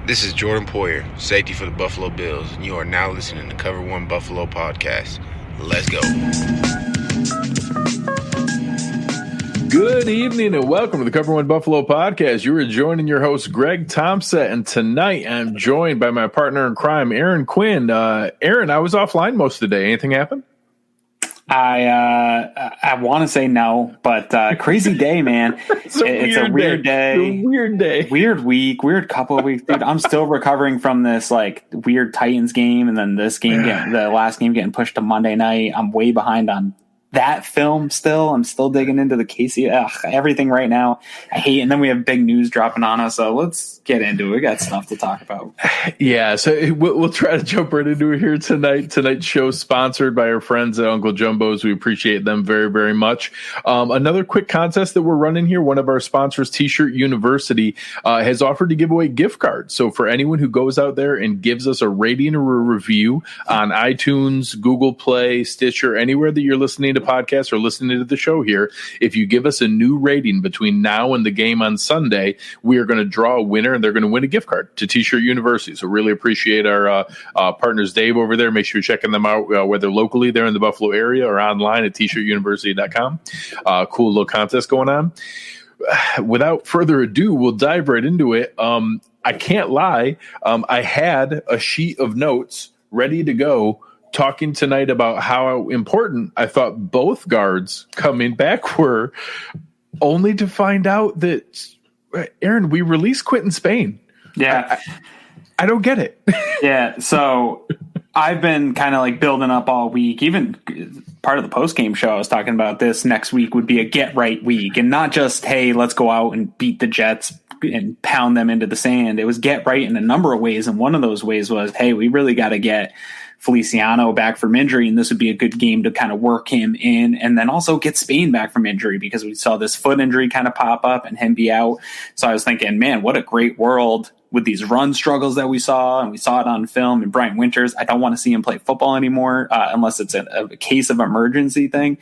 This is Jordan Poyer, safety for the Buffalo Bills, and you are now listening to Cover One Buffalo Podcast. Let's go. Good evening and welcome to the Cover One Buffalo Podcast. You are joining your host, Greg Tompsett, and tonight I'm joined by my partner in crime, Aaron Quinn. Aaron, I was offline most of the day. Anything happen? I want to say no, but crazy day, man. It's a weird day. Weird day. Weird week. Weird couple of weeks. Dude, I'm still recovering from this like weird Titans game, and then this game, the last game getting pushed to Monday night. I'm way behind on that film still. I'm still digging into the Casey. Everything right now. I hate it. And then we have big news dropping on us. So let's get into it. We got stuff to talk about. Yeah, so we'll try to jump right into it here tonight. Tonight's show sponsored by our friends at Uncle Jumbo's. We appreciate them very, very much. Another quick contest that we're running here. One of our sponsors, T-Shirt University, has offered to give away gift cards. So for anyone who goes out there and gives us a rating or a review on iTunes, Google Play, Stitcher, anywhere that you're listening to podcasts or listening to the show here, if you give us a new rating between now and the game on Sunday, we are going to draw a winner and they're going to win a gift card to T-Shirt University. So really appreciate our partners Dave over there. Make sure you're checking them out, whether locally there in the Buffalo area or online at tshirtuniversity.com. Cool little contest going on. Without further ado, we'll dive right into it. I can't lie. I had a sheet of notes ready to go, talking tonight about how important I thought both guards coming back were, only to find out that, Aaron, we released Quentin Spain. Yeah. I don't get it. Yeah. So I've been kind of like building up all week. Even part of the post-game show, I was talking about this next week would be a get right week, and not just, hey, let's go out and beat the Jets and pound them into the sand. It was get right in a number of ways. And one of those ways was, hey, we really got to get Feliciano back from injury, and this would be a good game to kind of work him in, and then also get Spain back from injury because we saw this foot injury kind of pop up and him be out. So I was thinking, man, what a great world with these run struggles that we saw, and we saw it on film. And Brian Winters, I don't want to see him play football anymore unless it's a case of emergency thing.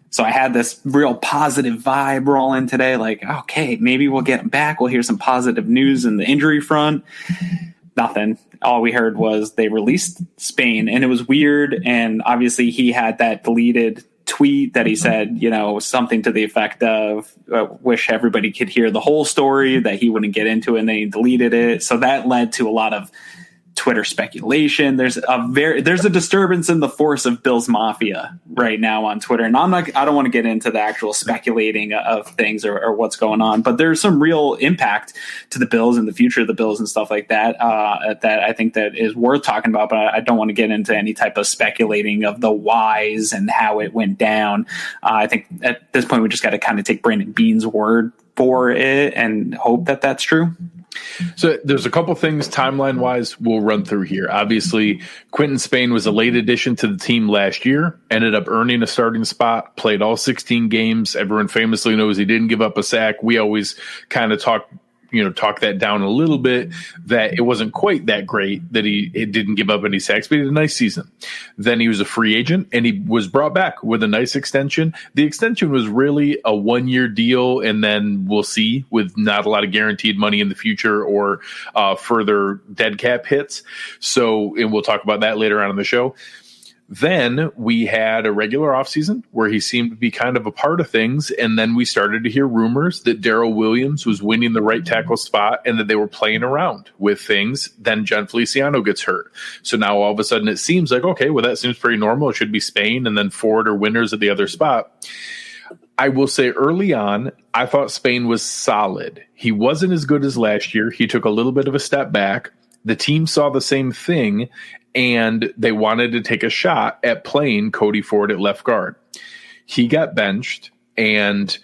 So I had this real positive vibe rolling today, like, okay, maybe we'll get him back. We'll hear some positive news in the injury front. Nothing. All we heard was they released Spain, and it was weird. And obviously he had that deleted tweet that he said, something to the effect of, wish everybody could hear the whole story, that he wouldn't get into it, and then he deleted it. So that led to a lot of Twitter speculation. There's a disturbance in the force of Bills Mafia right now on Twitter. And I don't want to get into the actual speculating of things or what's going on, but there's some real impact to the Bills and the future of the Bills and stuff like that, that I think that is worth talking about, but I don't want to get into any type of speculating of the whys and how it went down. I think at this point, we just got to kind of take Brandon Beane's word for it and hope that that's true. So there's a couple things timeline-wise we'll run through here. Obviously, Quentin Spain was a late addition to the team last year, ended up earning a starting spot, played all 16 games. Everyone famously knows he didn't give up a sack. We always kind of talk that down a little bit, that it wasn't quite that great that he didn't give up any sacks, but he had a nice season. Then he was a free agent, and he was brought back with a nice extension. The extension was really a 1-year deal, and then we'll see, with not a lot of guaranteed money in the future or further dead cap hits. So, and we'll talk about that later on in the show. Then we had a regular offseason where he seemed to be kind of a part of things, and then we started to hear rumors that Darrell Williams was winning the right tackle spot and that they were playing around with things. Then Jen Feliciano gets hurt. So now all of a sudden it seems like, okay, well, that seems pretty normal. It should be Spain and then Ford or Winters at the other spot. I will say early on, I thought Spain was solid. He wasn't as good as last year. He took a little bit of a step back. The team saw the same thing, and they wanted to take a shot at playing Cody Ford at left guard. He got benched, and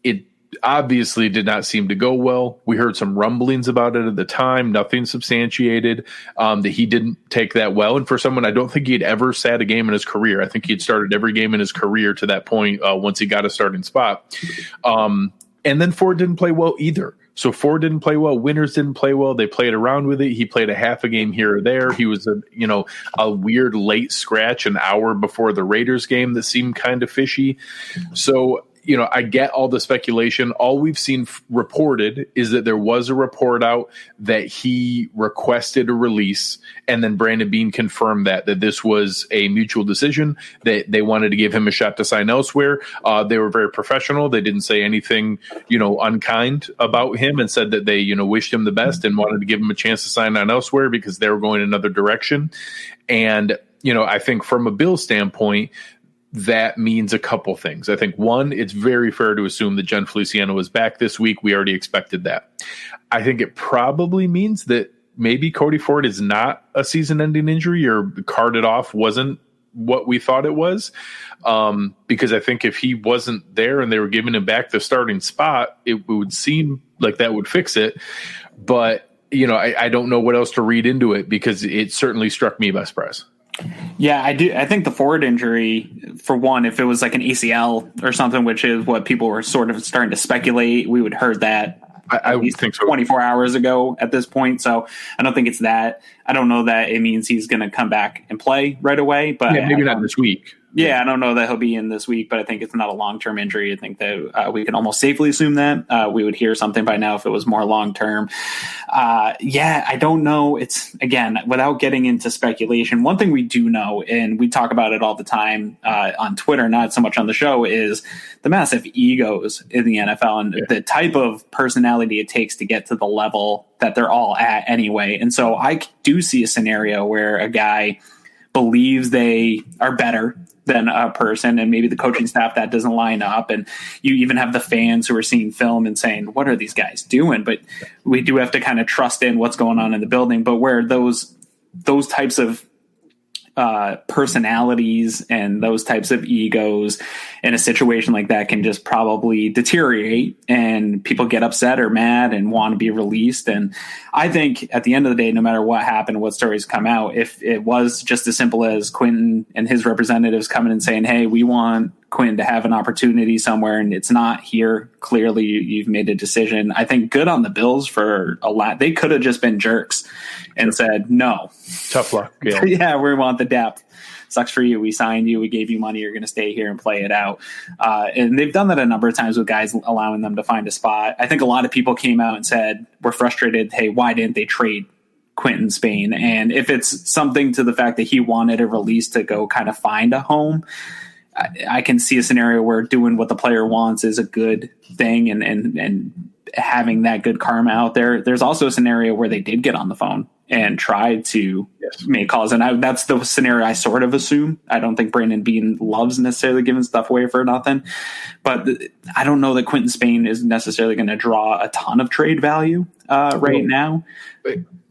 it obviously did not seem to go well. We heard some rumblings about it at the time, nothing substantiated, that he didn't take that well. And for someone, I don't think he'd ever sat a game in his career. I think he'd started every game in his career to that point once he got a starting spot. And then Ford didn't play well either. So Ford didn't play well. Winters didn't play well. They played around with it. He played a half a game here or there. He was a weird late scratch an hour before the Raiders game that seemed kind of fishy. So I get all the speculation. All we've seen reported is that there was a report out that he requested a release, and then Brandon Beane confirmed that this was a mutual decision, that they wanted to give him a shot to sign elsewhere. They were very professional. They didn't say anything, unkind about him, and said that they, wished him the best and wanted to give him a chance to sign on elsewhere because they were going another direction. And, I think from a Bill standpoint, that means a couple things. I think, one, it's very fair to assume that Jen Feliciano was back this week. We already expected that. I think it probably means that maybe Cody Ford is not a season-ending injury, or carded off wasn't what we thought it was. Because I think if he wasn't there and they were giving him back the starting spot, it would seem like that would fix it. But, I don't know what else to read into it, because it certainly struck me by surprise. Yeah, I do. I think the Ford injury, for one, if it was like an ACL or something, which is what people were sort of starting to speculate, we would heard that I would think so. 24 hours ago at this point. So I don't think it's that. I don't know that it means he's going to come back and play right away. But maybe not this week. Yeah, I don't know that he'll be in this week, but I think it's not a long-term injury. I think that we can almost safely assume that. We would hear something by now if it was more long-term. I don't know. It's, again, without getting into speculation, one thing we do know, and we talk about it all the time on Twitter, not so much on the show, is the massive egos in the NFL and the type of personality it takes to get to the level that they're all at anyway. And so I do see a scenario where a guy believes they are better than a person, and maybe the coaching staff that doesn't line up, and you even have the fans who are seeing film and saying, what are these guys doing? But we do have to kind of trust in what's going on in the building. But where those types of personalities and those types of egos in a situation like that can just probably deteriorate, and people get upset or mad and want to be released. And I think at the end of the day, no matter what happened, what stories come out, if it was just as simple as Quentin and his representatives coming and saying, hey, we want Quinn to have an opportunity somewhere and it's not here, clearly you've made a decision. I think good on the Bills for a lot. They could have just been jerks and said, no. Tough luck. Yeah. Yeah, we want the depth. Sucks for you. We signed you. We gave you money. You're going to stay here and play it out. And they've done that a number of times with guys, allowing them to find a spot. I think a lot of people came out and said, we're frustrated. Hey, why didn't they trade Quentin Spain? And if it's something to the fact that he wanted a release to go kind of find a home, I can see a scenario where doing what the player wants is a good thing, and having that good karma out there. There's also a scenario where they did get on the phone and tried to make calls. And that's the scenario I sort of assume. I don't think Brandon Beane loves necessarily giving stuff away for nothing, but I don't know that Quentin Spain is necessarily going to draw a ton of trade value right now.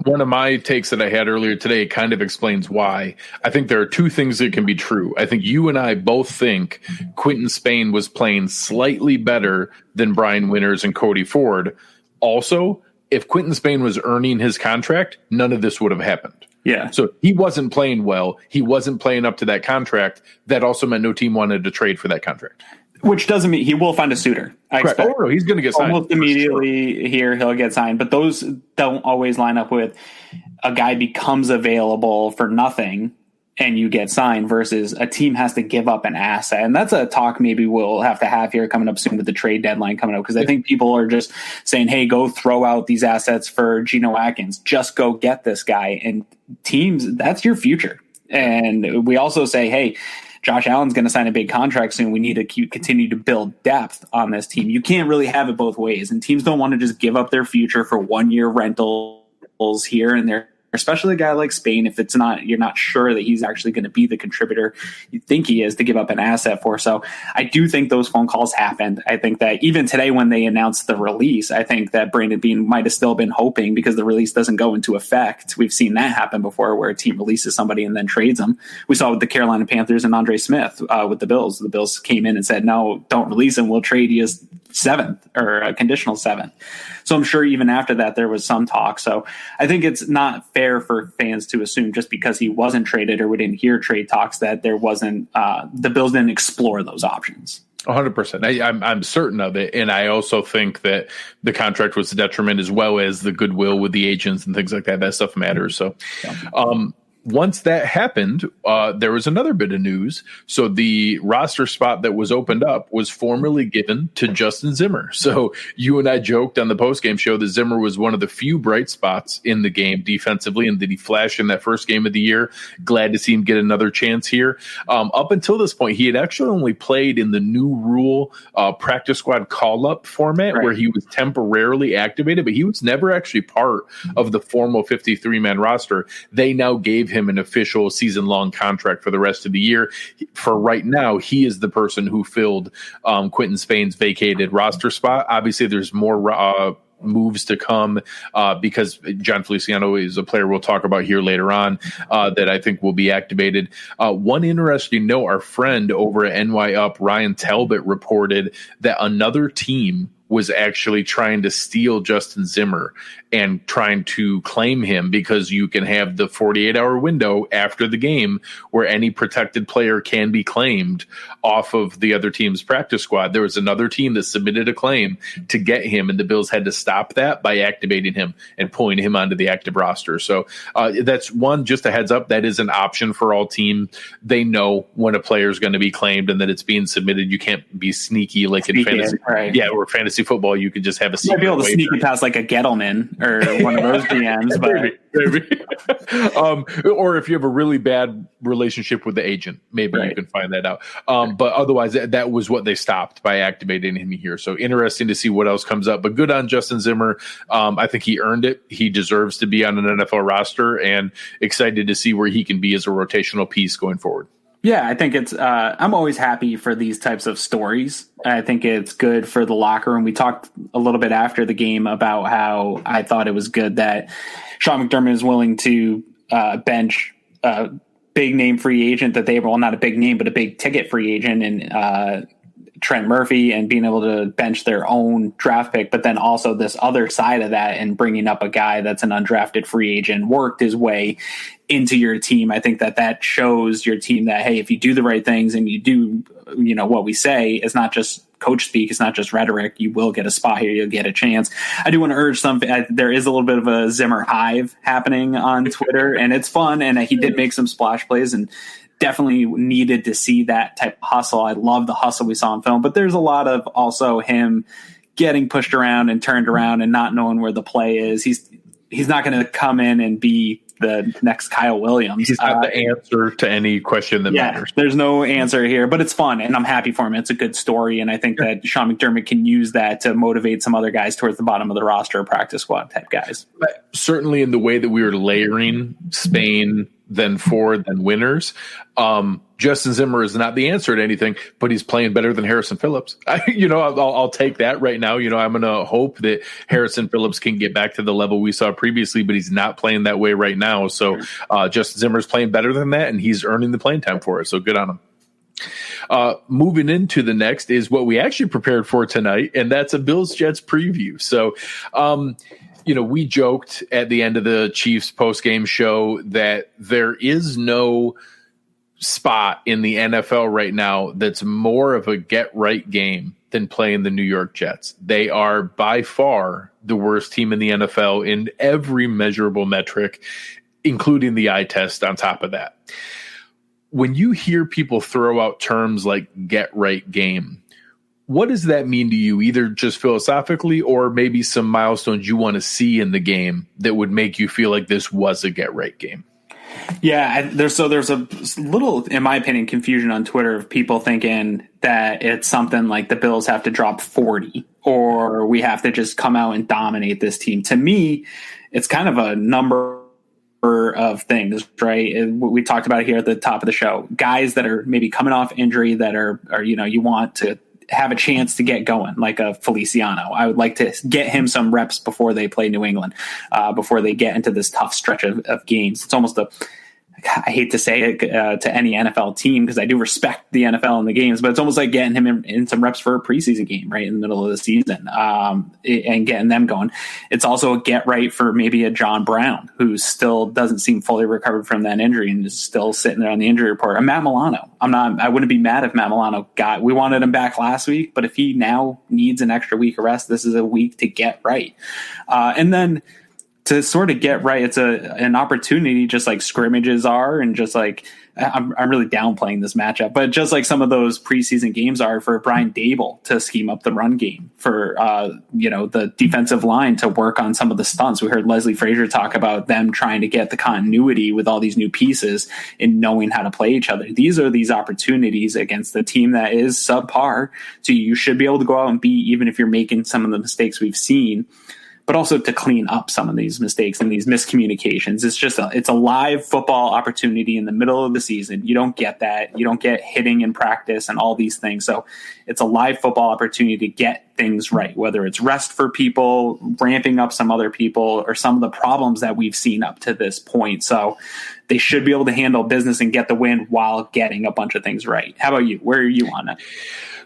One of my takes that I had earlier today kind of explains why. I think there are two things that can be true. I think you and I both think Quentin Spain was playing slightly better than Brian Winters and Cody Ford. Also, if Quentin Spain was earning his contract, none of this would have happened. Yeah. So he wasn't playing well. He wasn't playing up to that contract. That also meant no team wanted to trade for that contract. Which doesn't mean he will find a suitor. I expect. Oh, no, he's going to get signed. Almost immediately here, he'll get signed. But those don't always line up with a guy becomes available for nothing and you get signed versus a team has to give up an asset. And that's a talk maybe we'll have to have here coming up soon with the trade deadline coming up, because I think people are just saying, hey, go throw out these assets for Geno Atkins. Just go get this guy. And teams, that's your future. And we also say, hey, Josh Allen's going to sign a big contract soon. We need to continue to build depth on this team. You can't really have it both ways. And teams don't want to just give up their future for 1 year rentals here and there, especially a guy like Spain. If it's not, you're not sure that he's actually going to be the contributor you think he is to give up an asset for. So I do think those phone calls happened. I think that even today when they announced the release, I think that Brandon Beane might have still been hoping, because the release doesn't go into effect. We've seen that happen before where a team releases somebody and then trades them. We saw with the Carolina Panthers and Andre Smith with the Bills. The Bills came in and said, no, don't release him. We'll trade you as seventh or a conditional seventh. So I'm sure even after that, there was some talk. So I think it's not fair for fans to assume just because he wasn't traded or we didn't hear trade talks that there wasn't, the Bills didn't explore those options. 100%. I'm certain of it. And I also think that the contract was a detriment, as well as the goodwill with the agents and things like that. That stuff matters. So, once that happened, there was another bit of news. So the roster spot that was opened up was formerly given to Justin Zimmer. So you and I joked on the postgame show that Zimmer was one of the few bright spots in the game defensively, and did he flash in that first game of the year? Glad to see him get another chance here. Up until this point, he had actually only played in the new rule practice squad call-up format, where he was temporarily activated, but he was never actually part of the formal 53-man roster. They now gave him an official season-long contract for the rest of the year. For right now, he is the person who filled Quinton Spain's vacated roster spot. Obviously, there's more moves to come because John Feliciano is a player we'll talk about here later on that I think will be activated. One interesting note, our friend over at NY Up, Ryan Talbot, reported that another team was actually trying to steal Justin Zimmer and trying to claim him, because you can have the 48-hour window after the game where any protected player can be claimed off of the other team's practice squad. There was another team that submitted a claim to get him, and the Bills had to stop that by activating him and pulling him onto the active roster. So that's one, just a heads up, that is an option for all teams. They know when a player is going to be claimed and that it's being submitted. You can't be sneaky like in fantasy. Right. Yeah, or fantasy football, you could just have a you might be able to sneak it past like a Gettleman or one of those GMs, but maybe. Or if you have a really bad relationship with the agent, maybe you can find that out. But otherwise, that was what they stopped by activating him here. So interesting to see what else comes up. But good on Justin Zimmer. I think he earned it. He deserves to be on an NFL roster, and excited to see where he can be as a rotational piece going forward. Yeah, I think it's I'm always happy for these types of stories. I think it's good for the locker room. We talked a little bit after the game about how I thought it was good that Sean McDermott is willing to bench a big name free agent that they, well, not a big name, but a big ticket free agent, and Trent Murphy, and being able to bench their own draft pick, but then also this other side of that and bringing up a guy that's an undrafted free agent, worked his way into your team. I think that shows your team that, hey, if you do the right things and you do, what we say, it's not just coach speak, it's not just rhetoric. You will get a spot here. You'll get a chance. I do want to urge there is a little bit of a Zimmer hive happening on Twitter, and it's fun. And he did make some splash plays, and definitely needed to see that type of hustle. I love the hustle we saw in film, but there's a lot of also him getting pushed around and turned around and not knowing where the play is. He's not going to come in and be the next Kyle Williams. He's not the answer to any question that matters. There's no answer here, but it's fun, and I'm happy for him. It's a good story, and I think that Sean McDermott can use that to motivate some other guys towards the bottom of the roster, practice squad type guys. But certainly in the way that we were layering Spain, then Ford, then winners, Justin Zimmer is not the answer to anything, but he's playing better than Harrison Phillips. I'll take that right now. I'm going to hope that Harrison Phillips can get back to the level we saw previously, but he's not playing that way right now. So Justin Zimmer is playing better than that, and he's earning the playing time for it. So good on him. Moving into the next is what we actually prepared for tonight, and that's a Bills-Jets preview. So, we joked at the end of the Chiefs post-game show that there is no spot in the NFL right now that's more of a get-right game than playing the New York Jets. They are by far the worst team in the NFL in every measurable metric, including the eye test on top of that. When you hear people throw out terms like get-right game, what does that mean to you, either just philosophically or maybe some milestones you want to see in the game that would make you feel like this was a get-right game? Yeah, there's a little, in my opinion, confusion on Twitter of people thinking that it's something like the Bills have to drop 40 or we have to just come out and dominate this team. To me, it's kind of a number of things, right? We talked about it here at the top of the show. Guys that are maybe coming off injury that are you want to have a chance to get going, like a Feliciano. I would like to get him some reps before they play New England, before they get into this tough stretch of games. It's almost I hate to say it to any NFL team because I do respect the NFL and the games, but it's almost like getting him in some reps for a preseason game right in the middle of the season and getting them going. It's also a get right for maybe a John Brown who still doesn't seem fully recovered from that injury and is still sitting there on the injury report. And Matt Milano. I wouldn't be mad if Matt Milano we wanted him back last week, but if he now needs an extra week of rest, this is a week to get right. And then to sort of get right. It's an opportunity, just like scrimmages are, and just like I'm really downplaying this matchup, but just like some of those preseason games are for Brian Dable to scheme up the run game, for the defensive line to work on some of the stunts. We heard Leslie Frazier talk about them trying to get the continuity with all these new pieces and knowing how to play each other. These are these opportunities against the team that is subpar. So you should be able to go out and beat, even if you're making some of the mistakes we've seen, but also to clean up some of these mistakes and these miscommunications. It's a live football opportunity in the middle of the season. You don't get that. You don't get hitting in practice and all these things. So it's a live football opportunity to get things right, whether it's rest for people, ramping up some other people, or some of the problems that we've seen up to this point. So they should be able to handle business and get the win while getting a bunch of things right. How about you? Where are you on it?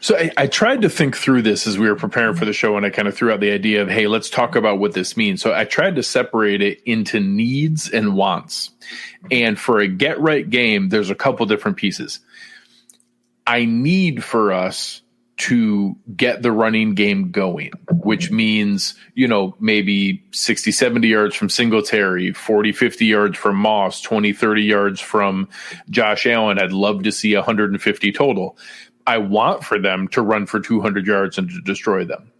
So I tried to think through this as we were preparing for the show, and I kind of threw out the idea of, hey, let's talk about what this means. So I tried to separate it into needs and wants. And for a get right game, there's a couple different pieces. I need for us to get the running game going, which means, maybe 60, 70 yards from Singletary, 40, 50 yards from Moss, 20, 30 yards from Josh Allen. I'd love to see 150 total. I want for them to run for 200 yards and to destroy them.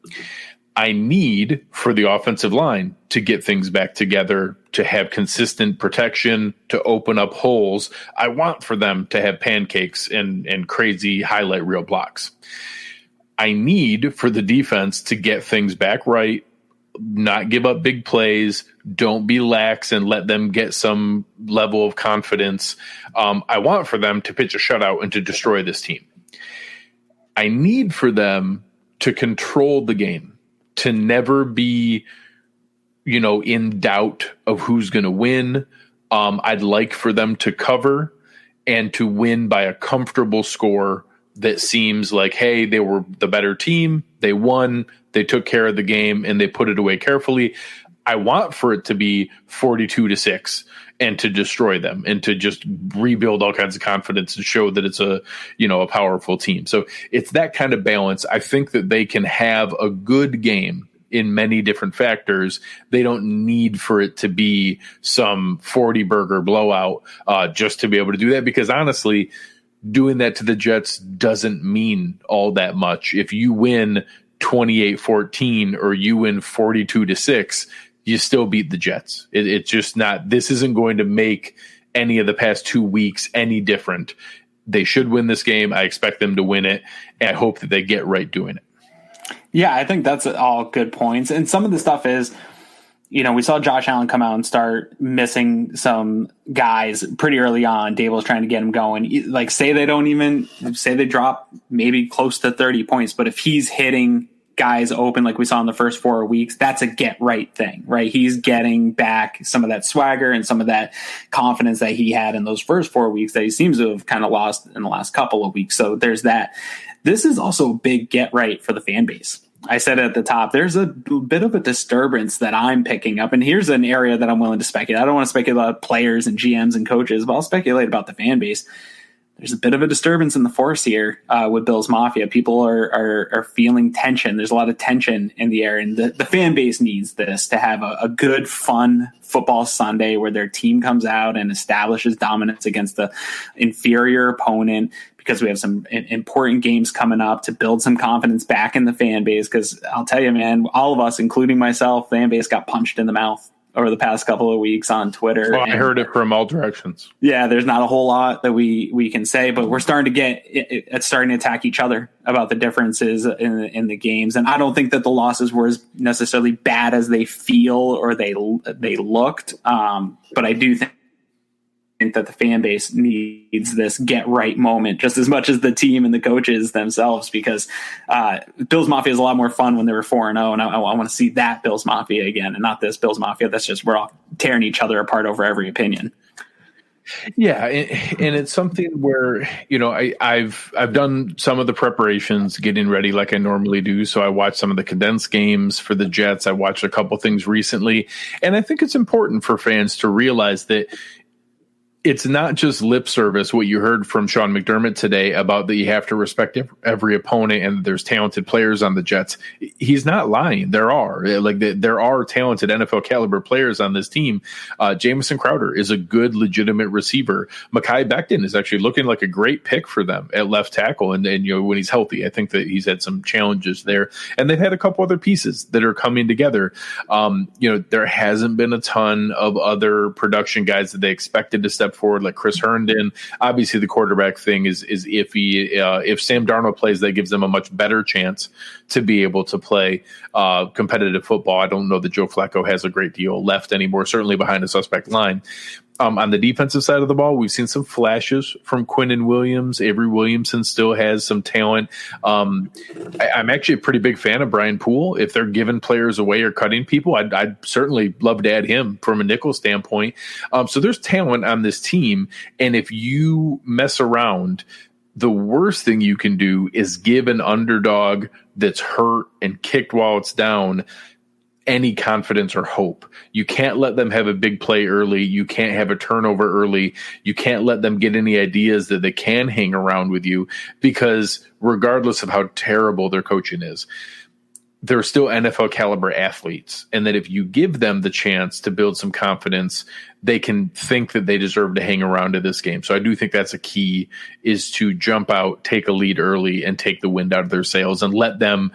I need for the offensive line to get things back together, to have consistent protection, to open up holes. I want for them to have pancakes and crazy highlight reel blocks. I need for the defense to get things back right, not give up big plays, don't be lax and let them get some level of confidence. I want for them to pitch a shutout and to destroy this team. I need for them to control the game, to never be, in doubt of who's going to win. I'd like for them to cover and to win by a comfortable score that seems like, hey, they were the better team. They won. They took care of the game and they put it away carefully. I want for it to be 42-6 and to destroy them and to just rebuild all kinds of confidence and show that it's a powerful team. So it's that kind of balance. I think that they can have a good game in many different factors. They don't need for it to be some 40 burger blowout just to be able to do that, because honestly, doing that to the Jets doesn't mean all that much. If you win 28-14 or you win 42-6, you still beat the Jets. It's just not, this isn't going to make any of the past 2 weeks any different. They should win this game. I expect them to win it. And I hope that they get right doing it. Yeah, I think that's all good points. And some of the stuff is, we saw Josh Allen come out and start missing some guys pretty early on. Dable's trying to get him going. Like, say they drop maybe close to 30 points, but if he's hitting guys open like we saw in the first 4 weeks, that's a get right thing, right? He's getting back some of that swagger and some of that confidence that he had in those first 4 weeks that he seems to have kind of lost in the last couple of weeks. So there's that. This is also a big get right for the fan base. I said at the top, there's a bit of a disturbance that I'm picking up. And here's an area that I'm willing to speculate. I don't want to speculate about players and GMs and coaches, but I'll speculate about the fan base. There's a bit of a disturbance in the force here with Bills Mafia. People are feeling tension. There's a lot of tension in the air, and the fan base needs this to have a good, fun football Sunday where their team comes out and establishes dominance against the inferior opponent, because we have some important games coming up to build some confidence back in the fan base. Because I'll tell you, man, all of us, including myself, fan base got punched in the mouth over the past couple of weeks on Twitter. Well, I heard it from all directions. Yeah, there's not a whole lot that we can say, but we're starting to it's starting to attack each other about the differences in the games. And I don't think that the losses were as necessarily bad as they feel or they looked. But I do think that the fan base needs this get right moment just as much as the team and the coaches themselves, because Bills Mafia is a lot more fun when they were 4-0, and I want to see that Bills Mafia again, and not this Bills Mafia that's just we're all tearing each other apart over every opinion. Yeah, and it's something where I've done some of the preparations, getting ready like I normally do. So I watched some of the condensed games for the Jets. I watched a couple things recently, and I think it's important for fans to realize that it's not just lip service, what you heard from Sean McDermott today about that you have to respect every opponent and there's talented players on the Jets. He's not lying. There are talented NFL caliber players on this team. Jamison Crowder is a good, legitimate receiver. Mekhi Becton is actually looking like a great pick for them at left tackle. And when he's healthy, I think that he's had some challenges there. And they've had a couple other pieces that are coming together. There hasn't been a ton of other production guys that they expected to step forward, like Chris Herndon. Obviously, the quarterback thing is iffy. If Sam Darnold plays, that gives them a much better chance to be able to play competitive football. I don't know that Joe Flacco has a great deal left anymore, certainly behind a suspect line. On the defensive side of the ball, we've seen some flashes from Quinnen Williams. Avery Williamson still has some talent. I'm actually a pretty big fan of Brian Poole. If they're giving players away or cutting people, I'd certainly love to add him from a nickel standpoint. So there's talent on this team. And if you mess around, the worst thing you can do is give an underdog that's hurt and kicked while it's down any confidence or hope. You can't let them have a big play early. You can't have a turnover early. You can't let them get any ideas that they can hang around with you, because regardless of how terrible their coaching is, they're still NFL caliber athletes. And that if you give them the chance to build some confidence, they can think that they deserve to hang around to this game. So I do think that's a key, is to jump out, take a lead early, and take the wind out of their sails and let them,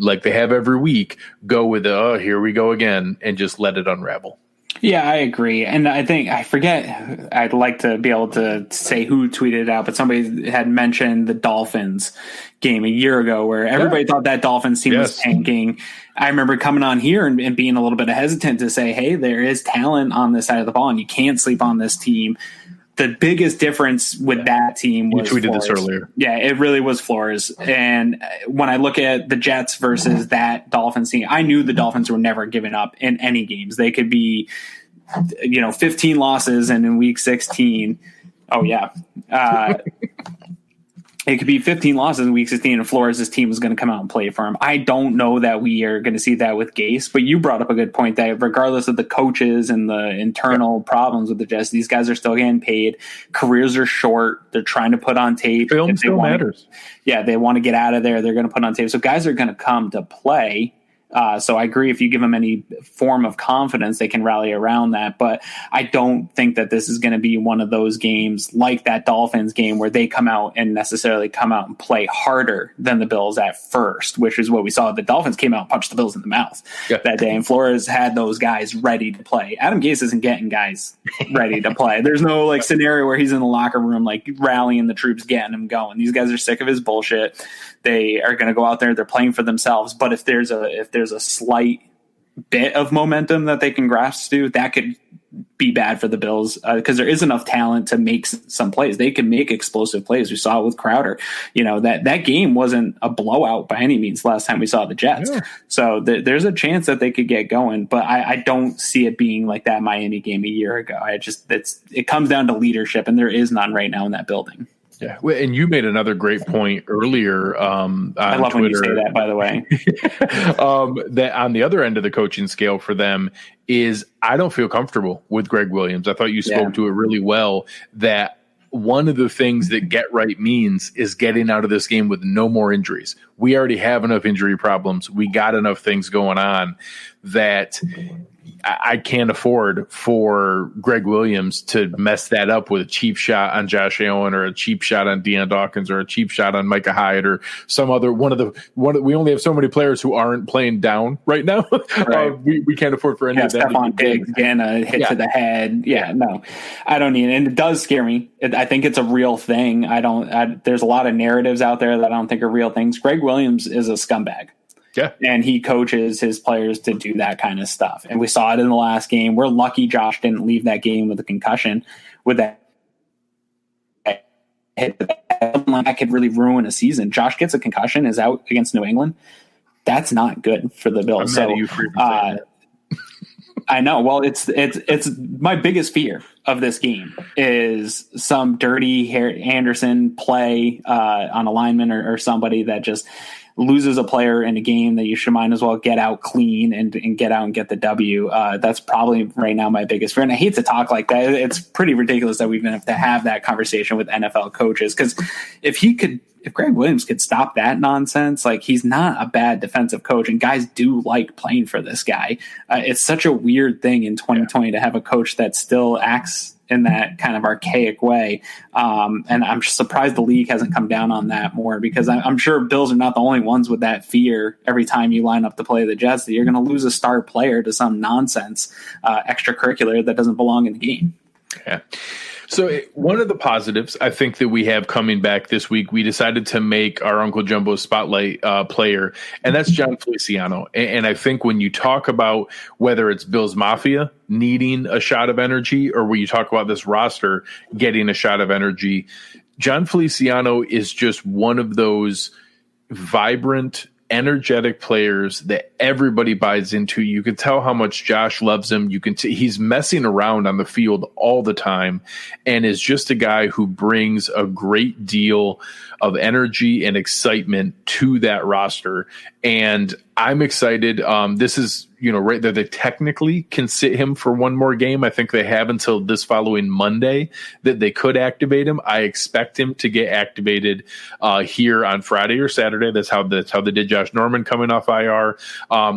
like they have every week, go with here we go again, and just let it unravel. Yeah, I agree. And I forget, I'd like to be able to say who tweeted it out, but somebody had mentioned the Dolphins game a year ago where everybody thought that Dolphins team was tanking. I remember coming on here and being a little bit hesitant to say, hey, there is talent on this side of the ball and you can't sleep on this team. The biggest difference with that team was you tweeted Flores. this earlier. Yeah, it really was Flores. And when I look at the Jets versus that Dolphins team, I knew the Dolphins were never giving up in any games. They could be, 15 losses, and in week 16, it could be 15 losses in week 16, and Flores' team is going to come out and play for him. I don't know that we are going to see that with Gase, but you brought up a good point that regardless of the coaches and the internal problems with the Jets, these guys are still getting paid. Careers are short. They're trying to put on tape. Film still matters. They want to get out of there. They're going to put on tape. So guys are going to come to play. So I agree, if you give them any form of confidence, they can rally around that. But I don't think that this is going to be one of those games like that Dolphins game where they come out and play harder than the Bills at first, which is what we saw. The Dolphins came out and punched the Bills in the mouth that day, and Flores had those guys ready to play. Adam Gase isn't getting guys ready to play. There's no scenario where he's in the locker room rallying the troops, getting them going. These guys are sick of his bullshit. They are going to go out there. They're playing for themselves. But if there's a slight bit of momentum that they can grasp to, that could be bad for the Bills, because there is enough talent to make some plays. They can make explosive plays. We saw it with Crowder. That game wasn't a blowout by any means last time we saw the Jets. Yeah. So there's a chance that they could get going, but I don't see it being like that Miami game a year ago. It comes down to leadership, and there is none right now in that building. Yeah, and you made another great point earlier. I love Twitter, when you say that, by the way. That on the other end of the coaching scale for them is, I don't feel comfortable with Greg Williams. I thought you spoke to it really well, that one of the things that get right means is getting out of this game with no more injuries. We already have enough injury problems. We got enough things going on that I can't afford for Greg Williams to mess that up with a cheap shot on Josh Allen, or a cheap shot on Deion Dawkins, or a cheap shot on Micah Hyde, or some other we only have so many players who aren't playing down right now. Right. We can't afford for any of that. Stephon Diggs again, a hit to the head. No, I don't need it. And it does scare me. I think it's a real thing. There's a lot of narratives out there that I don't think are real things. Greg Williams is a scumbag. Yeah. And he coaches his players to do that kind of stuff. And we saw it in the last game. We're lucky Josh didn't leave that game with a concussion. With that hit, that could really ruin a season. Josh gets a concussion, is out against New England. That's not good for the Bills. I know. Well, it's my biggest fear of this game is some dirty Anderson play on a lineman or somebody that just loses a player in a game that you should might as well get out clean and get out and get the W. That's probably right now my biggest fear. And I hate to talk like that. It's pretty ridiculous that we even have to have that conversation with NFL coaches, because if Greg Williams could stop that nonsense, like, he's not a bad defensive coach, and guys do like playing for this guy. It's such a weird thing in 2020 to have a coach that still acts in that kind of archaic way. And I'm surprised the league hasn't come down on that more, because I'm sure Bills are not the only ones with that fear every time you line up to play the Jets, that you're going to lose a star player to some nonsense extracurricular that doesn't belong in the game. Yeah. So one of the positives I think that we have coming back this week, we decided to make our Uncle Jumbo spotlight player, and that's Jon Feliciano. And I think when you talk about whether it's Bills Mafia needing a shot of energy, or when you talk about this roster getting a shot of energy, Jon Feliciano is just one of those vibrant, energetic players that everybody buys into. You can tell how much Josh loves him. You can he's messing around on the field all the time, and is just a guy who brings a great deal of energy and excitement to that roster. And I'm excited. This is, right there. They technically can sit him for one more game. I think they have until this following Monday that they could activate him. I expect him to get activated here on Friday or Saturday. That's how they did Josh Norman coming off IR.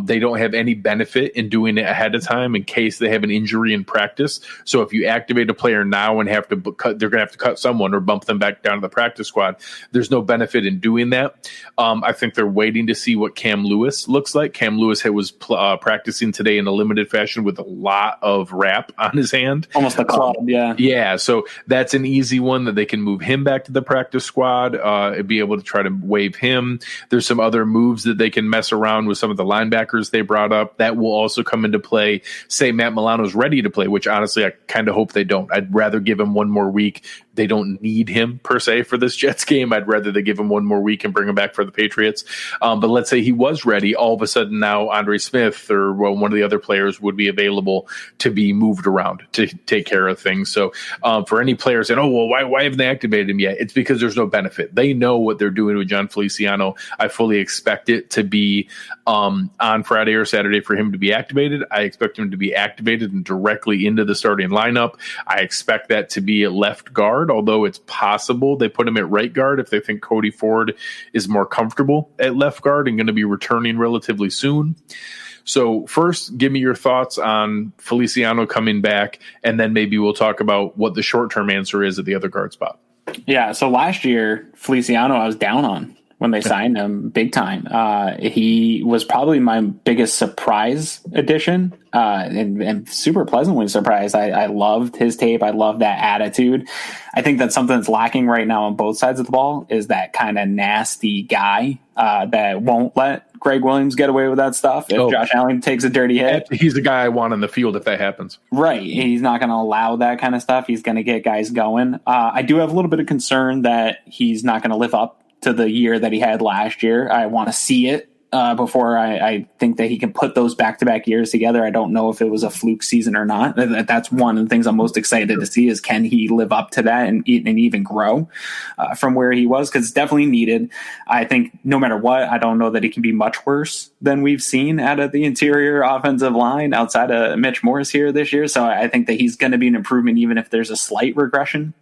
They don't have any benefit in doing it ahead of time in case they have an injury in practice. So if you activate a player now and have to cut, they're going to have to cut someone or bump them back down to the practice squad. There's no benefit in doing that. I think they're waiting to see what Cam Lewis looks like. Cam Lewis was practicing today in a limited fashion with a lot of wrap on his hand. Almost a club, yeah. Yeah, so that's an easy one that they can move him back to the practice squad and be able to try to waive him. There's some other moves that they can mess around with, some of the linebackers they brought up. That will also come into play. Say Matt Milano's ready to play, which honestly I kind of hope they don't. I'd rather give him one more week. They don't need him per se for this Jets game. I'd rather they give him one more week and bring him back for the Patriots. But let's say he was ready. All of a sudden now Andre Smith or one of the other players would be available to be moved around to take care of things. So for any players saying, why haven't they activated him yet? It's because there's no benefit. They know what they're doing with Jon Feliciano. I fully expect it to be on Friday or Saturday for him to be activated. I expect him to be activated and directly into the starting lineup. I expect that to be at left guard, although it's possible they put him at right guard if they think Cody Ford is more comfortable at left guard and going to be returning relatively soon. So first, give me your thoughts on Feliciano coming back, and then maybe we'll talk about what the short-term answer is at the other guard spot. Yeah, so last year, Feliciano I was down on when they signed him big time. He was probably my biggest surprise addition and super pleasantly surprised. I loved his tape. I love that attitude. I think that's something that's lacking right now on both sides of the ball, is that kind of nasty guy that won't let Greg Williams get away with that stuff. If Josh Allen takes a dirty hit, he's the guy I want on the field if that happens. Right. He's not going to allow that kind of stuff. He's going to get guys going. I do have a little bit of concern that he's not going to live up to the year that he had last year. I want to see it before I think that he can put those back-to-back years together. I don't know if it was a fluke season or not. That's one of the things I'm most excited to see, is can he live up to that and even grow from where he was, because it's definitely needed. I think no matter what, I don't know that it can be much worse than we've seen out of the interior offensive line outside of Mitch Morse here this year. So I think that he's going to be an improvement even if there's a slight regression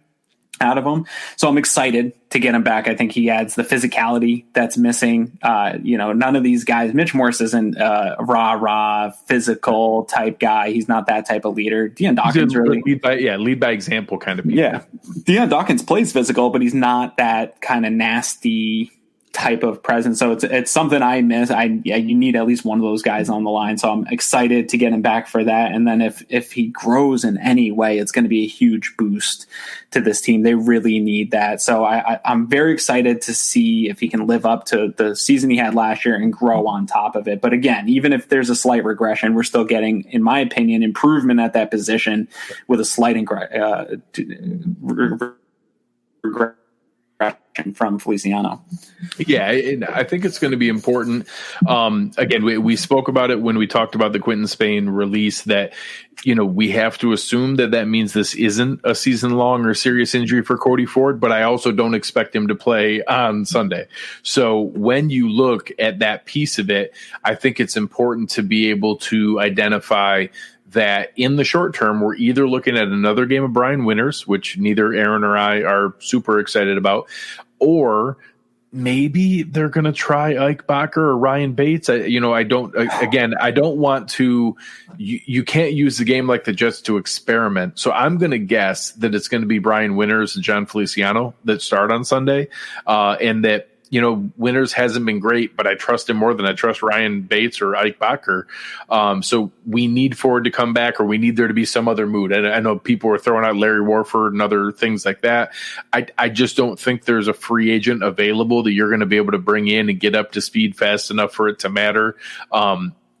out of him. So I'm excited to get him back. I think he adds the physicality that's missing. None of these guys, Mitch Morse isn't a rah physical type guy. He's not that type of leader. Deion Dawkins really lead by example kind of people. Yeah. Deion Dawkins plays physical, but he's not that kind of nasty type of presence. So it's something I miss. You need at least one of those guys on the line. So I'm excited to get him back for that. And then if he grows in any way, it's going to be a huge boost to this team. They really need that. So I'm very excited to see if he can live up to the season he had last year and grow on top of it. But again, even if there's a slight regression, we're still getting, in my opinion, improvement at that position with a slight regression production from Feliciano. Yeah, I think it's going to be important. Again, we spoke about it when we talked about the Quinton Spain release that, we have to assume that means this isn't a season-long or serious injury for Cody Ford, but I also don't expect him to play on Sunday. So when you look at that piece of it, I think it's important to be able to identify that in the short term, we're either looking at another game of Brian Winters, which neither Aaron or I are super excited about, or maybe they're going to try Ike Bacher or Ryan Bates. I don't want to, you can't use the game like the Jets to experiment. So I'm going to guess that it's going to be Brian Winters and John Feliciano that start on Sunday. And that, Winters hasn't been great, but I trust him more than I trust Ryan Bates or Ike Bacher. So we need Ford to come back, or we need there to be some other mood. And I know people are throwing out Larry Warford and other things like that. I just don't think there's a free agent available that you're going to be able to bring in and get up to speed fast enough for it to matter.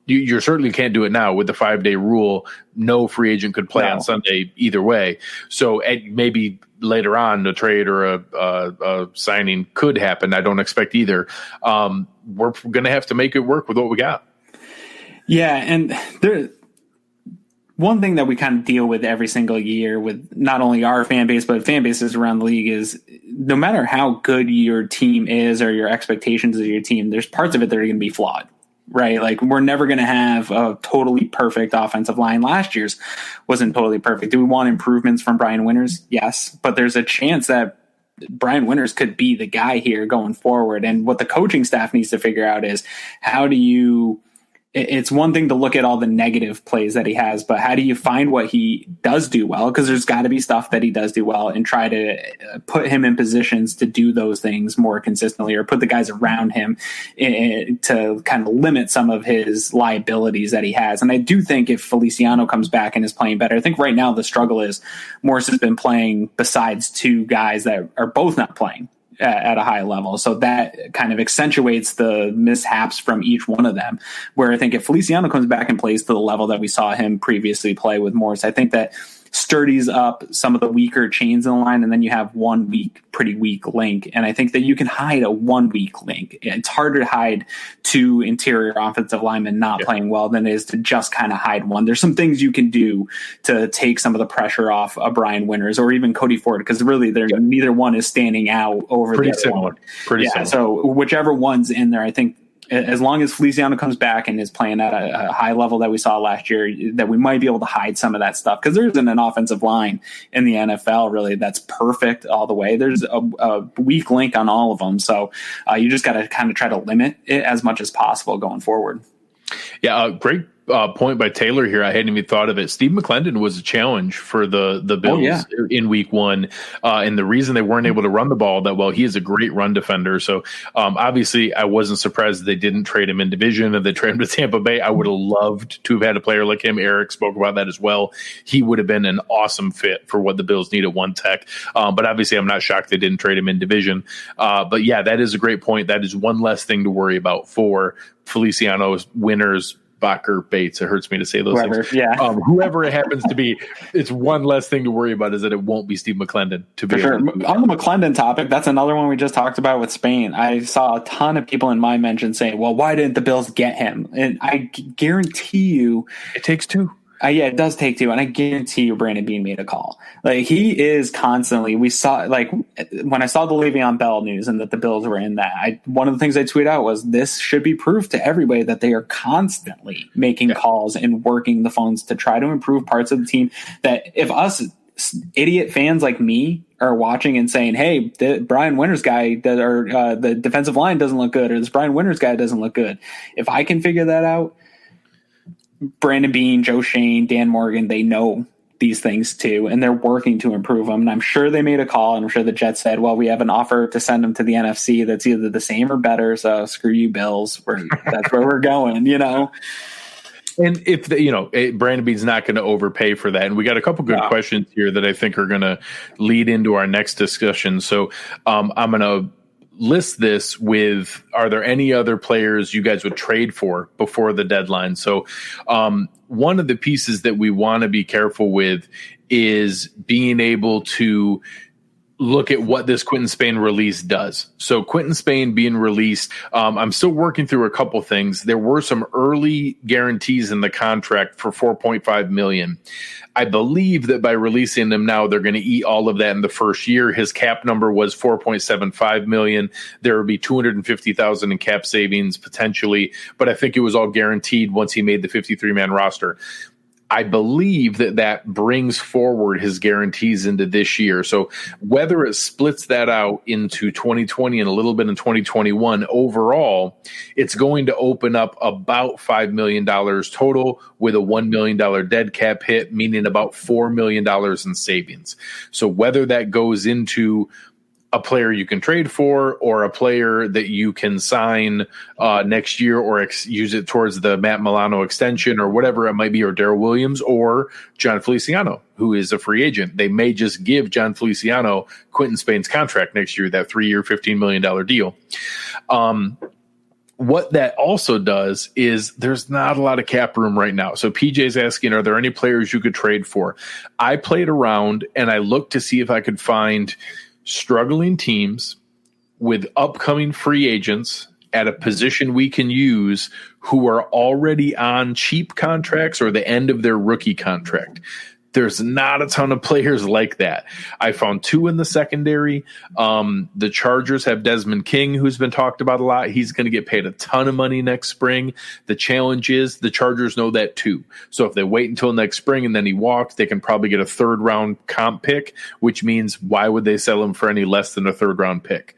You certainly can't do it now with the 5-day rule. No free agent could play on Sunday either way. So maybe later on a trade or a signing could happen. I don't expect either. We're going to have to make it work with what we got. Yeah, and one thing that we kind of deal with every single year with not only our fan base, but fan bases around the league is no matter how good your team is or your expectations of your team, there's parts of it that are going to be flawed. Right. Like we're never going to have a totally perfect offensive line. Last year's wasn't totally perfect. Do we want improvements from Brian Winters? Yes. But there's a chance that Brian Winters could be the guy here going forward. And what the coaching staff needs to figure out is it's one thing to look at all the negative plays that he has, but how do you find what he does do well? Because there's got to be stuff that he does do well, and try to put him in positions to do those things more consistently, or put the guys around him to kind of limit some of his liabilities that he has. And I do think if Feliciano comes back and is playing better, I think right now the struggle is Morris has been playing besides two guys that are both not playing at a high level. So that kind of accentuates the mishaps from each one of them, where I think if Feliciano comes back and plays to the level that we saw him previously play with Morris, I think that sturdies up some of the weaker chains in the line, and then you have one pretty weak link. And I think that you can hide a 1 weak link. It's harder to hide two interior offensive linemen not playing well than it is to just kind of hide one. There's some things you can do to take some of the pressure off of Brian Winters or even Cody Ford, because really neither one is standing out over pretty the other similar. one. Pretty similar. So whichever one's in there, I think as long as Feliciano comes back and is playing at a high level that we saw last year, that we might be able to hide some of that stuff, because there isn't an offensive line in the NFL really that's perfect all the way. There's a weak link on all of them. So you just got to kind of try to limit it as much as possible going forward. Yeah, great point by Taylor here. I hadn't even thought of it. Steve McClendon was a challenge for the Bills in week 1. And the reason they weren't able to run the ball that well, he is a great run defender. So obviously I wasn't surprised that they didn't trade him in division and they traded him to Tampa Bay. I would have loved to have had a player like him. Eric spoke about that as well. He would have been an awesome fit for what the Bills need at one tech. But obviously I'm not shocked they didn't trade him in division. But yeah, that is a great point. That is one less thing to worry about for Feliciano's Winters, Bacher, Bates. It hurts me to say those things. Yeah. Whoever it happens to be, it's one less thing to worry about is that it won't be Steve McClendon. For sure. On the McClendon topic, that's another one we just talked about with Spain. I saw a ton of people in my mention saying, well, why didn't the Bills get him? And I guarantee you it takes two. Yeah, it does take two, and I guarantee you Brandon Beane made a call. Like, he is constantly. We saw, like, when I saw the Le'Veon Bell news and that the Bills were in that, one of the things I tweeted out was this should be proof to everybody that they are constantly making calls and working the phones to try to improve parts of the team. That if us idiot fans like me are watching and saying, hey, the Brian Winters guy the defensive line doesn't look good, or this Brian Winters guy doesn't look good, if I can figure that out, Brandon Beane, Joe Shane, Dan Morgan, they know these things too, and they're working to improve them. And I'm sure they made a call, and I'm sure the Jets said, well, we have an offer to send them to the NFC that's either the same or better, so screw you, Bills. That's where we're going, you know? And if Brandon Beane's not going to overpay for that. And we got a couple good questions here that I think are going to lead into our next discussion. So I'm going to list this with, are there any other players you guys would trade for before the deadline? So one of the pieces that we want to be careful with is being able to look at what this Quinton Spain release does. So Quinton Spain being released, I'm still working through a couple things. There were some early guarantees in the contract for $4.5 million. I believe that by releasing them now, they're going to eat all of that in the first year. His cap number was $4.75 million. There would be $250,000 in cap savings potentially, but I think it was all guaranteed once he made the 53-man roster. I believe that brings forward his guarantees into this year. So whether it splits that out into 2020 and a little bit in 2021, overall, it's going to open up about $5 million total with a $1 million dead cap hit, meaning about $4 million in savings. So whether that goes into a player you can trade for or a player that you can sign next year or use it towards the Matt Milano extension or whatever it might be, or Darrell Williams or John Feliciano, who is a free agent. They may just give John Feliciano Quinton Spain's contract next year, that 3-year, $15 million deal. What that also does is there's not a lot of cap room right now. So PJ's asking, are there any players you could trade for? I played around and I looked to see if I could find struggling teams with upcoming free agents at a position we can use who are already on cheap contracts or the end of their rookie contract. There's not a ton of players like that. I found 2 in the secondary. The Chargers have Desmond King, who's been talked about a lot. He's going to get paid a ton of money next spring. The challenge is the Chargers know that too. So if they wait until next spring and then he walks, they can probably get a 3rd-round comp pick, which means why would they sell him for any less than a 3rd-round pick?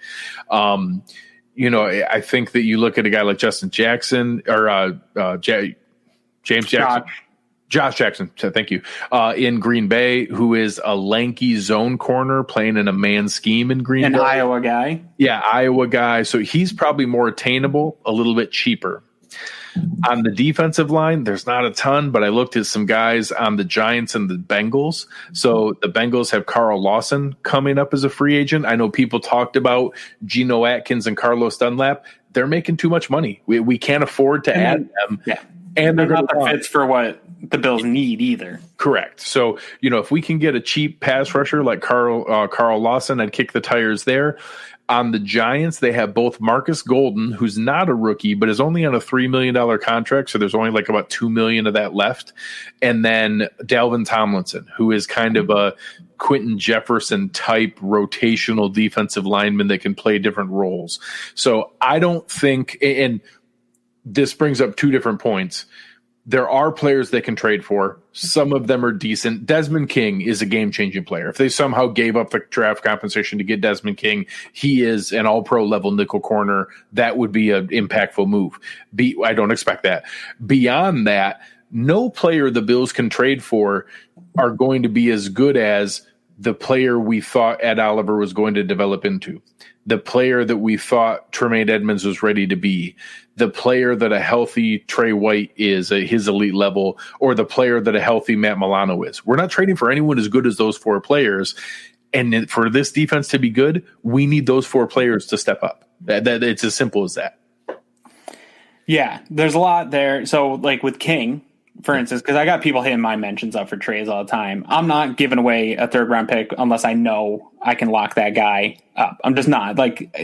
I think that you look at a guy like Justin Jackson or James Jackson. Josh Jackson, thank you, in Green Bay, who is a lanky zone corner playing in a man scheme in Green Bay. An Iowa guy. Yeah, Iowa guy. So he's probably more attainable, a little bit cheaper. On the defensive line, there's not a ton, but I looked at some guys on the Giants and the Bengals. So the Bengals have Carl Lawson coming up as a free agent. I know people talked about Geno Atkins and Carlos Dunlap. They're making too much money. We can't afford to add them. Yeah. And they're not the fits for what the Bills need either. Correct. So, if we can get a cheap pass rusher like Carl Lawson, I'd kick the tires there. On the Giants, they have both Marcus Golden, who's not a rookie, but is only on a $3 million contract. So there's only like about $2 million of that left. And then Dalvin Tomlinson, who is kind of a Quentin Jefferson type rotational defensive lineman that can play different roles. So I don't think, and this brings up 2 different points. There are players they can trade for. Some of them are decent. Desmond King is a game-changing player. If they somehow gave up the draft compensation to get Desmond King, he is an all-pro level nickel corner. That would be an impactful move. I don't expect that. Beyond that, no player the Bills can trade for are going to be as good as the player we thought Ed Oliver was going to develop into, the player that we thought Tremaine Edmonds was ready to be, the player that a healthy Trey White is at his elite level, or the player that a healthy Matt Milano is. We're not trading for anyone as good as those 4 players. And for this defense to be good, we need those 4 players to step up. That it's as simple as that. Yeah, there's a lot there. So like with King, for instance, because I got people hitting my mentions up for trades all the time. I'm not giving away a 3rd-round pick unless I know I can lock that guy up. I'm just not. Like,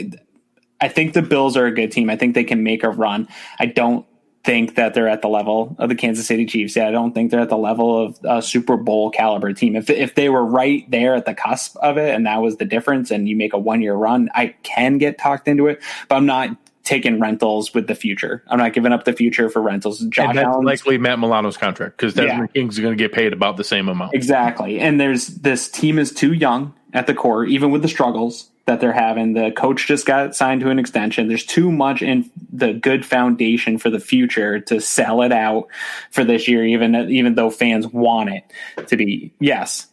I think the Bills are a good team. I think they can make a run. I don't think that they're at the level of the Kansas City Chiefs. Yeah, I don't think they're at the level of a Super Bowl caliber team. If they were right there at the cusp of it and that was the difference and you make a 1-year run, I can get talked into it, but I'm not taking rentals with the future. I'm not giving up the future for rentals. Josh and that's Allen's likely Matt Milano's contract because Desmond King's going to get paid about the same amount. Exactly. And this team is too young at the core, even with the struggles that they're having. The coach just got signed to an extension. There's too much in the good foundation for the future to sell it out for this year, even though fans want it to be. Yes.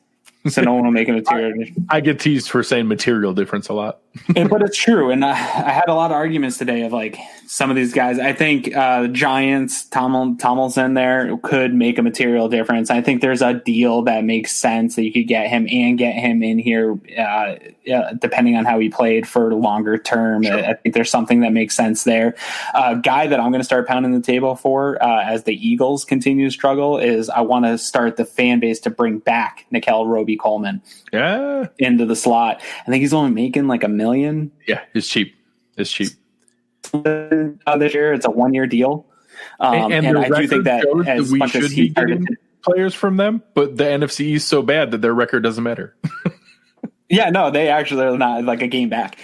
So no one will make a material difference. I get teased for saying material difference a lot. But it's true. And I had a lot of arguments today of like some of these guys. I think Giants, Tomlinson there could make a material difference. I think there's a deal that makes sense that you could get him in here depending on how he played for longer term. Sure. I think there's something that makes sense there. A guy that I'm going to start pounding the table for as the Eagles continue to struggle is I want to start the fan base to bring back Nickel Roby Roby Coleman Yeah. into the slot. I think he's only making like $1 million. Yeah, it's cheap. It's cheap. This year. It's a 1-year deal. And I do think that as we much as should he be getting players from them, but the NFC is so bad that their record doesn't matter. Yeah, no, they actually are not like a game back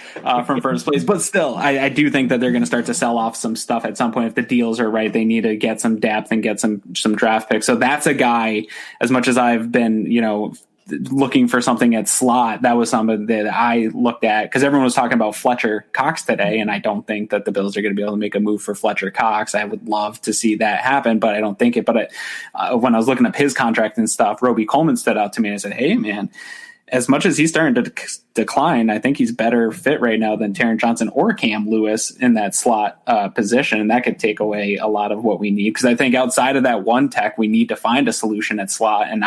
from first place. But still, I do think that they're going to start to sell off some stuff at some point. If the deals are right, they need to get some depth and get some draft picks. So that's a guy, as much as I've been, looking for something at slot, that was something that I looked at because everyone was talking about Fletcher Cox today. And I don't think that the Bills are going to be able to make a move for Fletcher Cox. I would love to see that happen, but I don't think it. But when I was looking up his contract and stuff, Roby Coleman stood out to me and I said, hey, man, as much as he's starting to decline, I think he's better fit right now than Taron Johnson or Cam Lewis in that slot position. And that could take away a lot of what we need. Because I think outside of that one tech, we need to find a solution at slot. And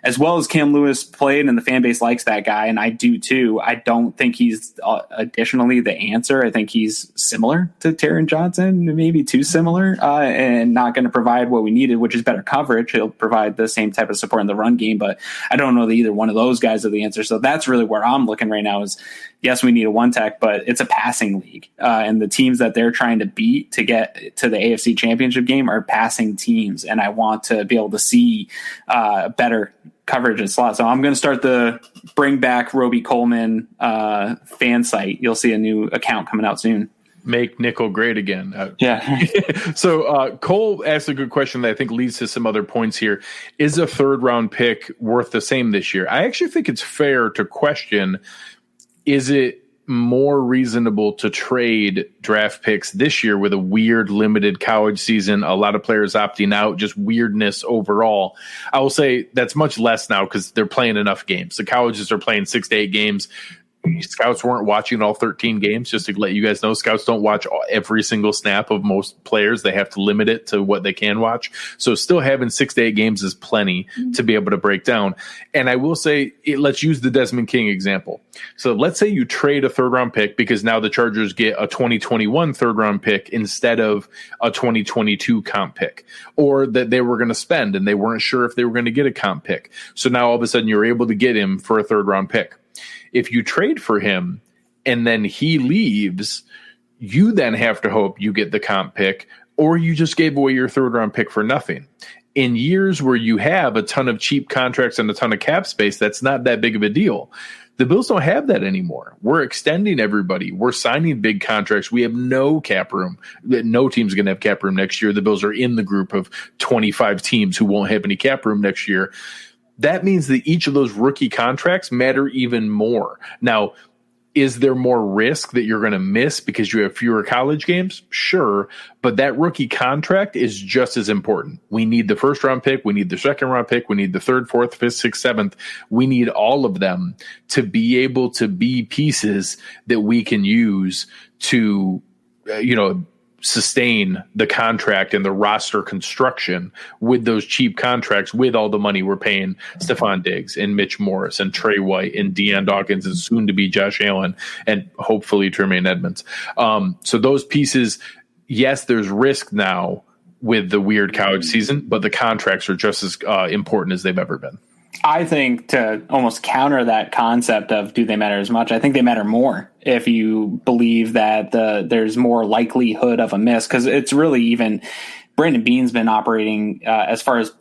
as well as Cam Lewis played and the fan base likes that guy, and I do too, I don't think he's additionally the answer. I think he's similar to Taron Johnson, maybe too similar, and not going to provide what we needed, which is better coverage. He'll provide the same type of support in the run game, but I don't know that either one of those guys are the answer. So that's really where I'm looking right now is, yes, we need a one tech, but it's a passing league. And the teams that they're trying to beat to get to the AFC Championship game are passing teams. And I want to be able to see better coverage and slot. So I'm going to start the bring back Roby Coleman fan site. You'll see a new account coming out soon. Make nickel great again. Yeah. So Cole asked a good question that I think leads to some other points here. Is a third round pick worth the same this year? I actually think it's fair to question, is it more reasonable to trade draft picks this year with a weird limited college season, a lot of players opting out, just weirdness overall? I will say that's much less now because they're playing enough games. The colleges are playing 6 to 8 games. Scouts weren't watching all 13 games, just to let you guys know. Scouts don't watch every single snap of most players. They have to limit it to what they can watch. So still having 6 to 8 games is plenty to be able to break down. And I will say, let's use the Desmond King example. So let's say you trade a third-round pick because now the Chargers get a 2021 third-round pick instead of a 2022 comp pick, or that they were going to spend and they weren't sure if they were going to get a comp pick. So now all of a sudden you're able to get him for a third-round pick. If you trade for him and then he leaves, you then have to hope you get the comp pick, or you just gave away your third round pick for nothing. In years where you have a ton of cheap contracts and a ton of cap space, that's not that big of a deal. The Bills don't have that anymore. We're extending everybody. We're signing big contracts. We have no cap room. No team's going to have cap room next year. The Bills are in the group of 25 teams who won't have any cap room next year. That means that each of those rookie contracts matter even more. Now, is there more risk that you're going to miss because you have fewer college games? Sure, but that rookie contract is just as important. We need the first round pick. We need the second round pick. We need the third, fourth, fifth, sixth, seventh. We need all of them to be able to be pieces that we can use to, sustain the contract and the roster construction with those cheap contracts, with all the money we're paying Stephon Diggs and Mitch Morris and Trey White and Deion Dawkins and soon to be Josh Allen and hopefully Tremaine Edmonds. So those pieces, yes, there's risk now with the weird college season, but the contracts are just as important as they've ever been. I think to almost counter that concept of do they matter as much, I think they matter more if you believe that there's more likelihood of a miss, because it's really even Brandon Beane's been operating as far as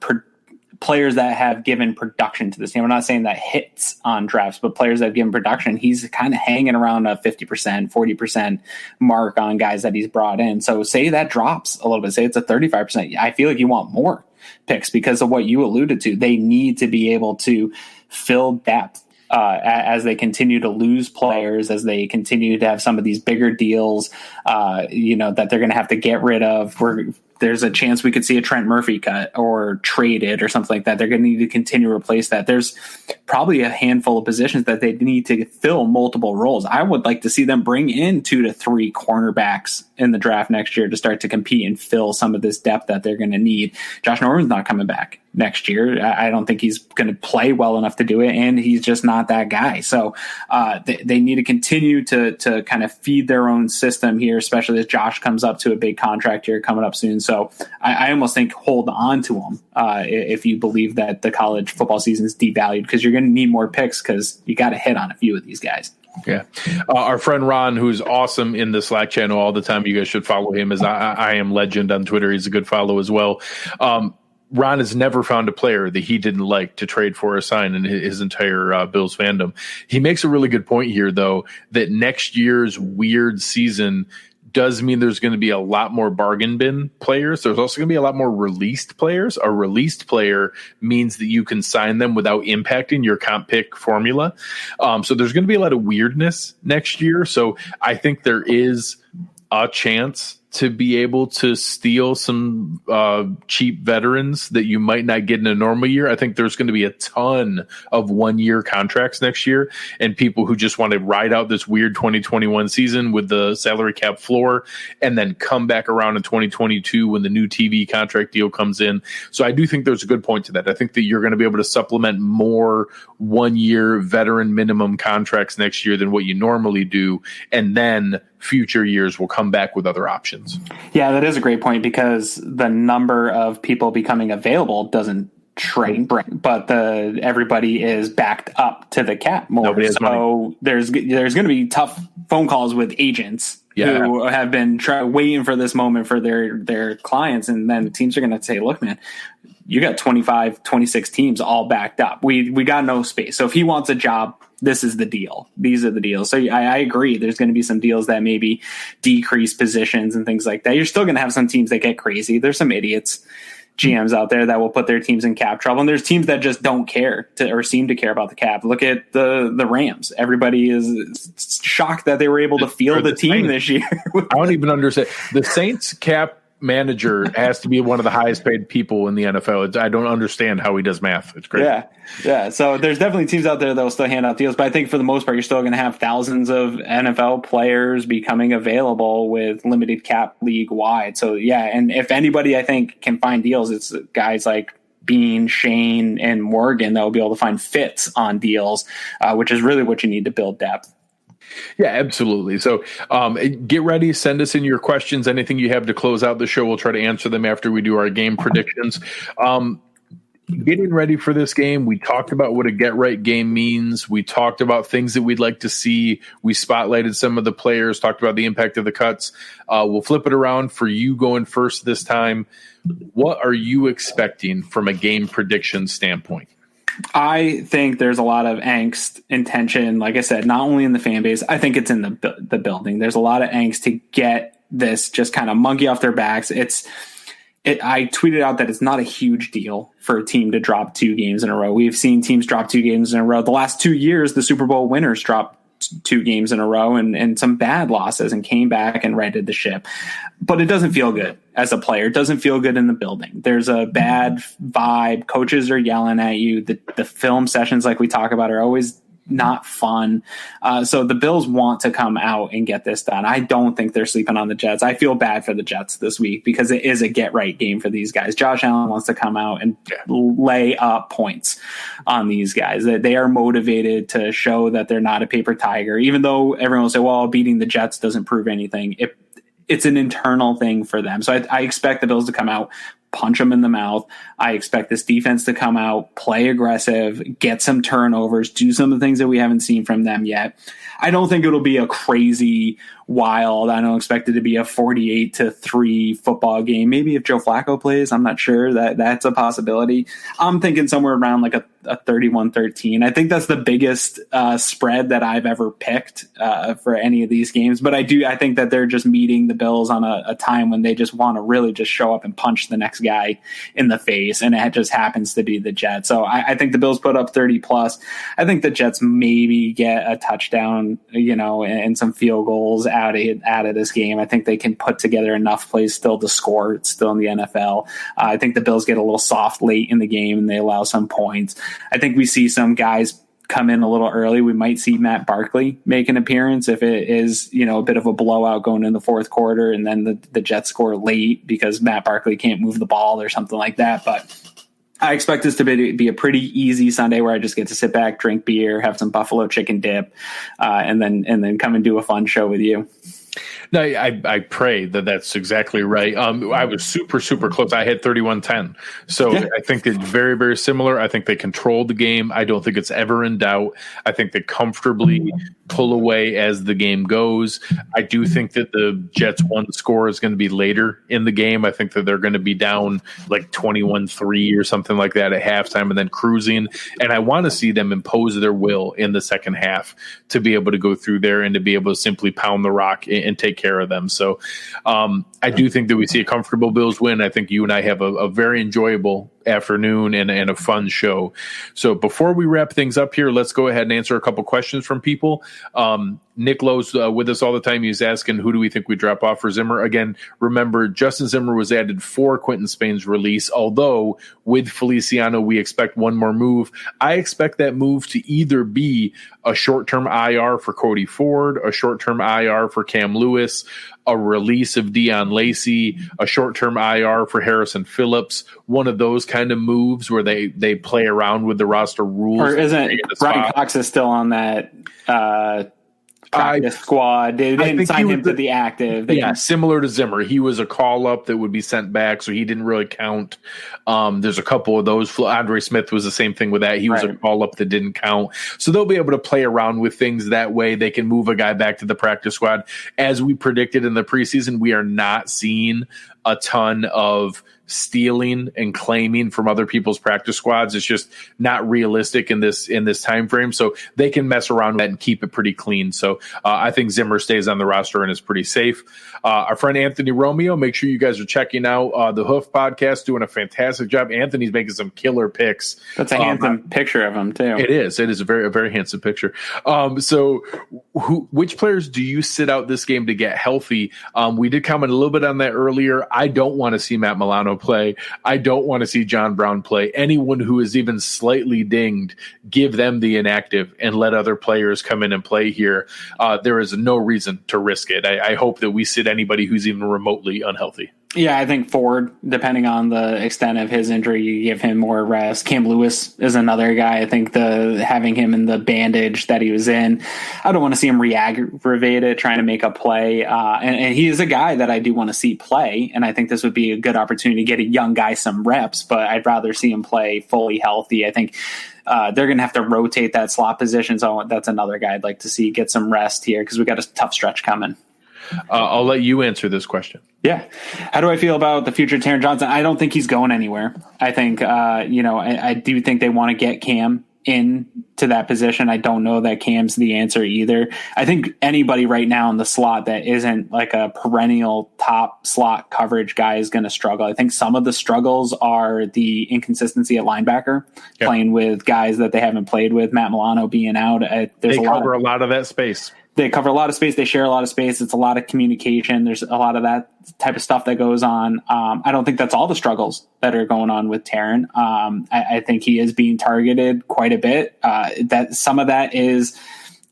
players that have given production to this team. I'm not saying that hits on drafts, but players that have given production, he's kind of hanging around a 50%, 40% mark on guys that he's brought in. So say that drops a little bit, say it's a 35%. I feel like you want more picks because of what you alluded to. They need to be able to fill depth as they continue to lose players, as they continue to have some of these bigger deals, that they're going to have to get rid of. There's a chance we could see a Trent Murphy cut or traded or something like that. They're going to need to continue to replace that. There's probably a handful of positions that they need to fill multiple roles. I would like to see them bring in 2 to 3 cornerbacks in the draft next year to start to compete and fill some of this depth that they're going to need. Josh Norman's not coming back next year. I don't think he's going to play well enough to do it, and he's just not that guy. So they need to continue to kind of feed their own system here, especially as Josh comes up to a big contract here coming up soon. So I almost think hold on to him if you believe that the college football season is devalued, because you're going going to need more picks because you got to hit on a few of these guys. Yeah. Our friend Ron, who's awesome in the Slack channel all the time, you guys should follow him, as I am Legend on Twitter. He's a good follow as well. Ron has never found a player that he didn't like to trade for or sign in his entire Bills fandom. He makes a really good point here, though, that next year's weird season does mean there's going to be a lot more bargain bin players. There's also going to be a lot more released players. A released player means that you can sign them without impacting your comp pick formula. So there's going to be a lot of weirdness next year. So I think there is a chance to be able to steal some cheap veterans that you might not get in a normal year. I think there's going to be a ton of 1-year contracts next year, and people who just want to ride out this weird 2021 season with the salary cap floor and then come back around in 2022 when the new TV contract deal comes in. So I do think there's a good point to that. I think that you're going to be able to supplement more 1-year veteran minimum contracts next year than what you normally do, and then future years will come back with other options. Yeah, that is a great point, because the number of people becoming available doesn't shrink, but everybody is backed up to the cap more. Nobody has money. there's going to be tough phone calls with agents who have been waiting for this moment for their clients, and then teams are going to say, look, man, you got 25, 26 teams all backed up. We got no space. So if he wants a job, this is the deal. These are the deals. So I agree. There's going to be some deals that maybe decrease positions and things like that. You're still going to have some teams that get crazy. There's some idiots, GMs out there that will put their teams in cap trouble. And there's teams that just don't care or seem to care about the cap. Look at the Rams. Everybody is shocked that they were able to field the team this year. I don't even understand. The Saints cap manager has to be one of the highest paid people in the NFL. I don't understand how he does math. It's great. Yeah. So there's definitely teams out there that will still hand out deals, but I think for the most part, you're still going to have thousands of NFL players becoming available with limited cap league wide. So yeah, and if anybody I think can find deals, it's guys like Bean, Shane, and Morgan that will be able to find fits on deals, which is really what you need to build depth. Yeah, absolutely. So get ready. Send us in your questions. Anything you have to close out the show, we'll try to answer them after we do our game predictions. Getting ready for this game, we talked about what a get-right game means. We talked about things that we'd like to see. We spotlighted some of the players, talked about the impact of the cuts. We'll flip it around for you going first this time. What are you expecting from a game prediction standpoint? I think there's a lot of angst and tension, like I said, not only in the fan base. I think it's in the building. There's a lot of angst to get this just kind of monkey off their backs. I tweeted out that it's not a huge deal for a team to drop 2 games in a row. We've seen teams drop 2 games in a row. The last 2 years, the Super Bowl winners dropped 2 games in a row and some bad losses and came back and righted the ship. But it doesn't feel good as a player. It doesn't feel good in the building. There's a bad vibe. Coaches are yelling at you. The film sessions, like we talk about, are always not fun. So the Bills want to come out and get this done. I don't think they're sleeping on the Jets. I feel bad for the Jets this week because it is a get-right game for these guys. Josh Allen wants to come out and lay up points on these guys. They are motivated to show that they're not a paper tiger, even though everyone will say, well, beating the Jets doesn't prove anything. It's an internal thing for them. So I expect the Bills to come out, punch them in the mouth. I expect this defense to come out, play aggressive, get some turnovers, do some of the things that we haven't seen from them yet. I don't think it'll be a crazy, wild. I don't expect it to be a 48-3 football game. Maybe if Joe Flacco plays, I'm not sure. That's a possibility. I'm thinking somewhere around like a 31-13. I think that's the biggest spread that I've ever picked for any of these games. But I think that they're just meeting the Bills on a time when they just want to really just show up and punch the next guy in the face, and it just happens to be the Jets. So I think the Bills put up 30+. I think the Jets maybe get a touchdown, and some field goals out of this game. I think they can put together enough plays still to score. It's still in the NFL. I think the Bills get a little soft late in the game and they allow some points. I think we see some guys come in a little early. We might see Matt Barkley make an appearance if it is, a bit of a blowout going in the fourth quarter, and then the Jets score late because Matt Barkley can't move the ball or something like that. But I expect this to be a pretty easy Sunday where I just get to sit back, drink beer, have some buffalo chicken dip, and then come and do a fun show with you. No, I pray that that's exactly right. I was super, super close. I had 31-10. So yeah. I think it's very, very similar. I think they controlled the game. I don't think it's ever in doubt. I think they comfortably pull away as the game goes. I do think that the Jets' one score is going to be later in the game. I think that they're going to be down like 21-3 or something like that at halftime and then cruising. And I want to see them impose their will in the second half to be able to go through there and to be able to simply pound the rock and take care of them. So I do think that we see a comfortable Bills win. I think you and I have a very enjoyable afternoon and a fun show. So before we wrap things up here, let's go ahead and answer a couple questions from people. Nick Lowe's with us all the time. He's asking, who do we think we drop off for Zimmer? Again, remember, Justin Zimmer was added for Quentin Spain's release, although with Feliciano, we expect one more move. I expect that move to either be a short-term IR for Cody Ford, a short-term IR for Cam Lewis, a release of Deion Lacey, a short-term IR for Harrison Phillips, one of those kind of moves where they play around with the roster rules. Or isn't Brian Cox is still on that practice squad? They didn't sign him to the active. Similar to Zimmer. He was a call-up that would be sent back, so he didn't really count. There's a couple of those. Andre Smith was the same thing with that. He was a call-up that didn't count. So they'll be able to play around with things that way. They can move a guy back to the practice squad. As we predicted in the preseason, we are not seeing a ton of stealing and claiming from other people's practice squads. It's just not realistic in this time frame. So they can mess around with that and keep it pretty clean. So I think Zimmer stays on the roster and is pretty safe. Our friend Anthony Romeo, make sure you guys are checking out the Hoof podcast, doing a fantastic job. Anthony's making some killer picks. That's a handsome picture of him too. It is a very handsome picture. So which players do you sit out this game to get healthy? We did comment a little bit on that earlier. I don't want to see Matt Milano play. I don't want to see John Brown play. Anyone who is even slightly dinged, give them the inactive and let other players come in and play here. There is no reason to risk it. I hope that we sit anybody who's even remotely unhealthy. Yeah, I think Ford, depending on the extent of his injury, you give him more rest. Cam Lewis is another guy. I think having him in the bandage that he was in, I don't want to see him re-aggravate it, trying to make a play. And he is a guy that I do want to see play, and I think this would be a good opportunity to get a young guy some reps, but I'd rather see him play fully healthy. I think they're going to have to rotate that slot position, so that's another guy I'd like to see get some rest here because we got a tough stretch coming. I'll let you answer this question. Yeah. How do I feel about the future of Taron Johnson? I don't think he's going anywhere. I think, I do think they want to get Cam in to that position. I don't know that Cam's the answer either. I think anybody right now in the slot that isn't like a perennial top slot coverage guy is going to struggle. I think some of the struggles are the inconsistency at linebacker, playing with guys that they haven't played with, Matt Milano being out. They cover a lot of that space. They cover a lot of space. They share a lot of space. It's a lot of communication. There's a lot of that type of stuff that goes on. I don't think that's all the struggles that are going on with Taron. I think he is being targeted quite a bit. That some of that is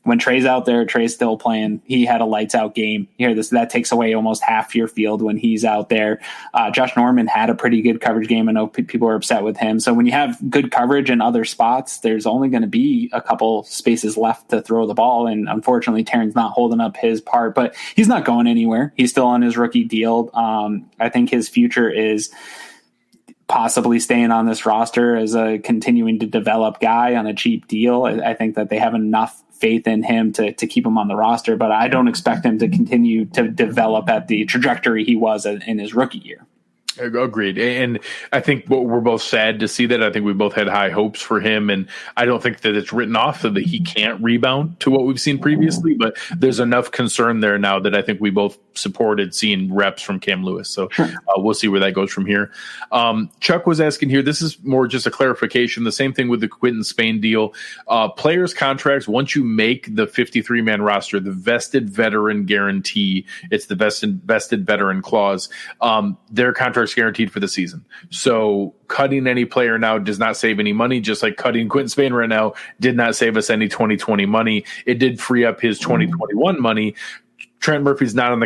when Trey's out there, Trey's still playing. He had a lights out game here. That takes away almost half your field when he's out there. Josh Norman had a pretty good coverage game. I know people are upset with him. So when you have good coverage in other spots, there's only going to be a couple spaces left to throw the ball. And unfortunately, Taron's not holding up his part, but he's not going anywhere. He's still on his rookie deal. I think his future is possibly staying on this roster as a continuing to develop guy on a cheap deal. I think that they have enough faith in him to keep him on the roster, but I don't expect him to continue to develop at the trajectory he was in his rookie year. Agreed. And I think we're both sad to see that. I think we both had high hopes for him, and I don't think that it's written off that he can't rebound to what we've seen previously, but there's enough concern there now that I think we both supported seeing reps from Cam Lewis. So we'll see where that goes from here. Chuck was asking here, this is more just a clarification. The same thing with the Quentin Spain deal. Players' contracts, once you make the 53-man roster, the vested veteran guarantee, it's the vested veteran clause, their contracts guaranteed for the season. So cutting any player now does not save any money, just like cutting Quentin Spain right now did not save us any 2020 money. It did free up his 2021 money Trent Murphy's not on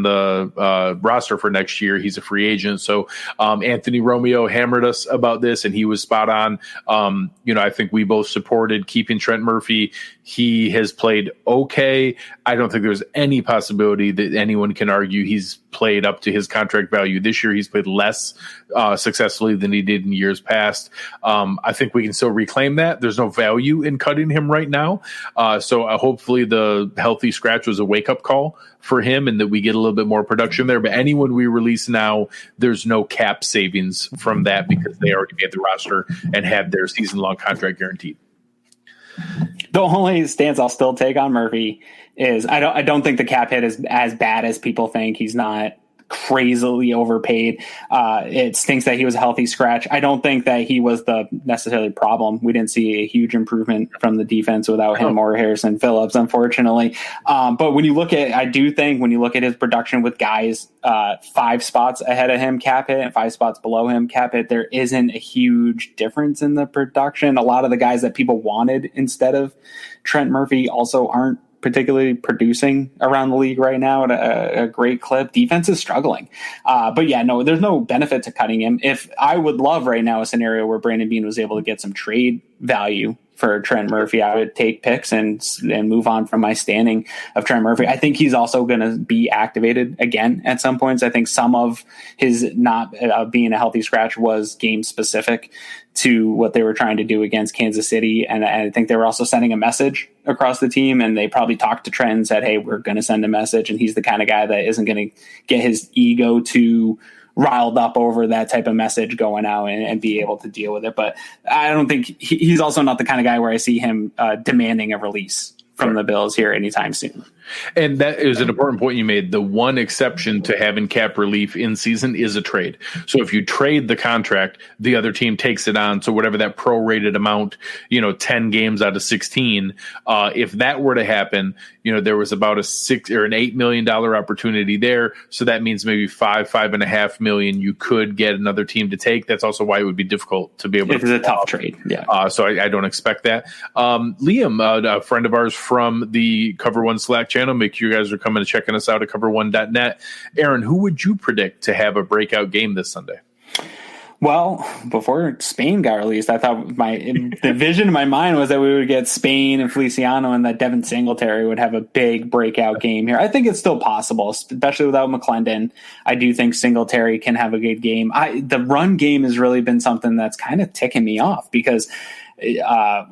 the roster for next year. He's a free agent. So Anthony Romeo hammered us about this, and he was spot on. I think we both supported keeping Trent Murphy. He has played okay. I don't think there's any possibility that anyone can argue he's played up to his contract value this year. He's played less successfully than he did in years past. I think we can still reclaim that. There's no value in cutting him right now. So hopefully the healthy scratch was a wake-up call for him and that we get a little bit more production there. But anyone we release now, there's no cap savings from that because they already made the roster and had their season-long contract guaranteed. The only stance I'll still take on Murphy is I don't think the cap hit is as bad as people think. He's not crazily overpaid. It stinks that he was a healthy scratch. I don't think that he was the necessarily problem. We didn't see a huge improvement from the defense without him or Harrison Phillips, unfortunately. But when you look at his production with guys 5 spots ahead of him cap hit and 5 spots below him cap hit, there isn't a huge difference in the production. A lot of the guys that people wanted instead of Trent Murphy also aren't particularly producing around the league right now at a great clip. Defense is struggling. But yeah, no, there's no benefit to cutting him. If I would love right now a scenario where Brandon Beane was able to get some trade value for Trent Murphy, I would take picks and move on from my standing of Trent Murphy. I think he's also going to be activated again at some points. I think some of his not being a healthy scratch was game specific to what they were trying to do against Kansas City. And I think they were also sending a message across the team, and they probably talked to Trent and said, hey, we're going to send a message. And he's the kind of guy that isn't going to get his ego too riled up over that type of message going out and be able to deal with it. But I don't think he's also not the kind of guy where I see him demanding a release from the Bills here anytime soon. And that is an important point you made. The one exception to having cap relief in season is a trade. So if you trade the contract, the other team takes it on. So whatever that prorated amount, 10 games out of 16, if that were to happen, there was about a $6 or an $8 million opportunity there. So that means maybe $5.5 million you could get another team to take. That's also why it would be difficult to be able to. It's a tough trade. Yeah. So I don't expect that. Liam, a friend of ours from the Cover One Slack channel, make sure you guys are coming and checking us out at cover1.net. Aaron, who would you predict to have a breakout game this Sunday? Well, before Spain got released, I thought the vision in my mind was that we would get Spain and Feliciano and that Devin Singletary would have a big breakout game here. I think it's still possible, especially without McClendon. I do think Singletary can have a good game. The run game has really been something that's kind of ticking me off because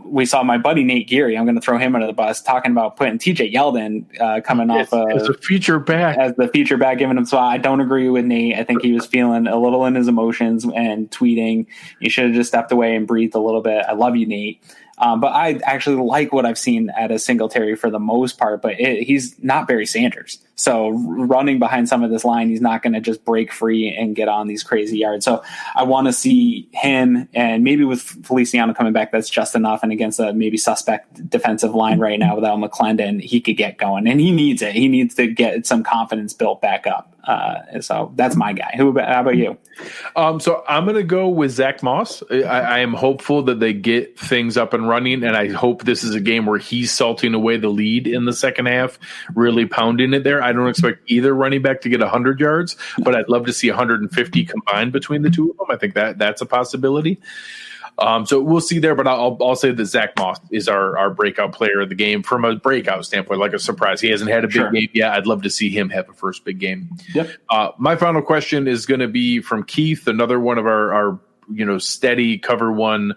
we saw my buddy Nate Geary, I'm going to throw him under the bus, talking about putting TJ Yeldon coming off as a feature back. As the feature back, giving him spot. I don't agree with Nate. I think he was feeling a little in his emotions and tweeting, you should have just stepped away and breathed a little bit. I love you, Nate. But I actually like what I've seen at a Singletary for the most part, but he's not Barry Sanders. So running behind some of this line, he's not going to just break free and get on these crazy yards. So I want to see him, and maybe with Feliciano coming back, that's just enough. And against a maybe suspect defensive line right now without McClendon, he could get going, and he needs it. He needs to get some confidence built back up. So that's my guy. How about you? So I'm going to go with Zach Moss. I am hopeful that they get things up and running, and I hope this is a game where he's salting away the lead in the second half, really pounding it there. I don't expect either running back to get 100 yards, but I'd love to see 150 combined between the two of them. I think that's a possibility. So we'll see there, but I'll say that Zach Moss is our breakout player of the game from a breakout standpoint, like a surprise. He hasn't had a big game yet. I'd love to see him have a first big game. Yep. My final question is going to be from Keith, another one of our steady Cover One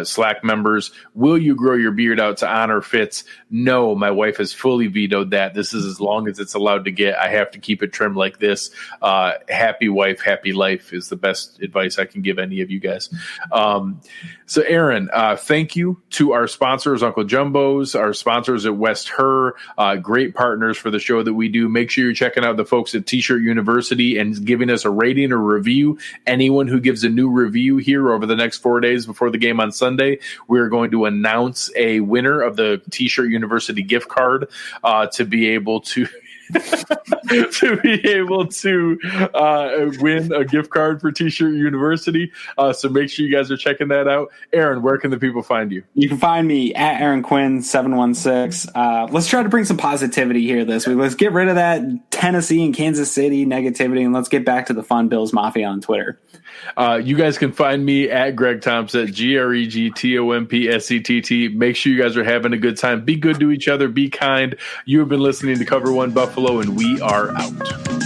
Slack members. Will you grow your beard out to honor Fitz? No, my wife has fully vetoed that. This is as long as it's allowed to get. I have to keep it trimmed like this. Happy wife, happy life is the best advice I can give any of you guys. So Aaron, thank you to our sponsors, Uncle Jumbo's, our sponsors at West Her, great partners for the show that we do. Make sure you're checking out the folks at T-Shirt University and giving us a rating or review. Anyone who gives a new review here over the next 4 days before the game on Sunday, we're going to announce a winner of the T-Shirt University gift card to be able to to be able to win a gift card for T-Shirt University. So make sure you guys are checking that out. Aaron, where can the people find you? You can find me at Aaron Quinn 716. Let's try to bring some positivity here this week. Let's get rid of that Tennessee and Kansas City negativity, and let's get back to the fun Bills Mafia on Twitter. You guys can find me at Greg Tompsett, GregTompsett. Make sure you guys are having a good time. Be good to each other. Be kind. You have been listening to Cover One Buffalo, and we are out.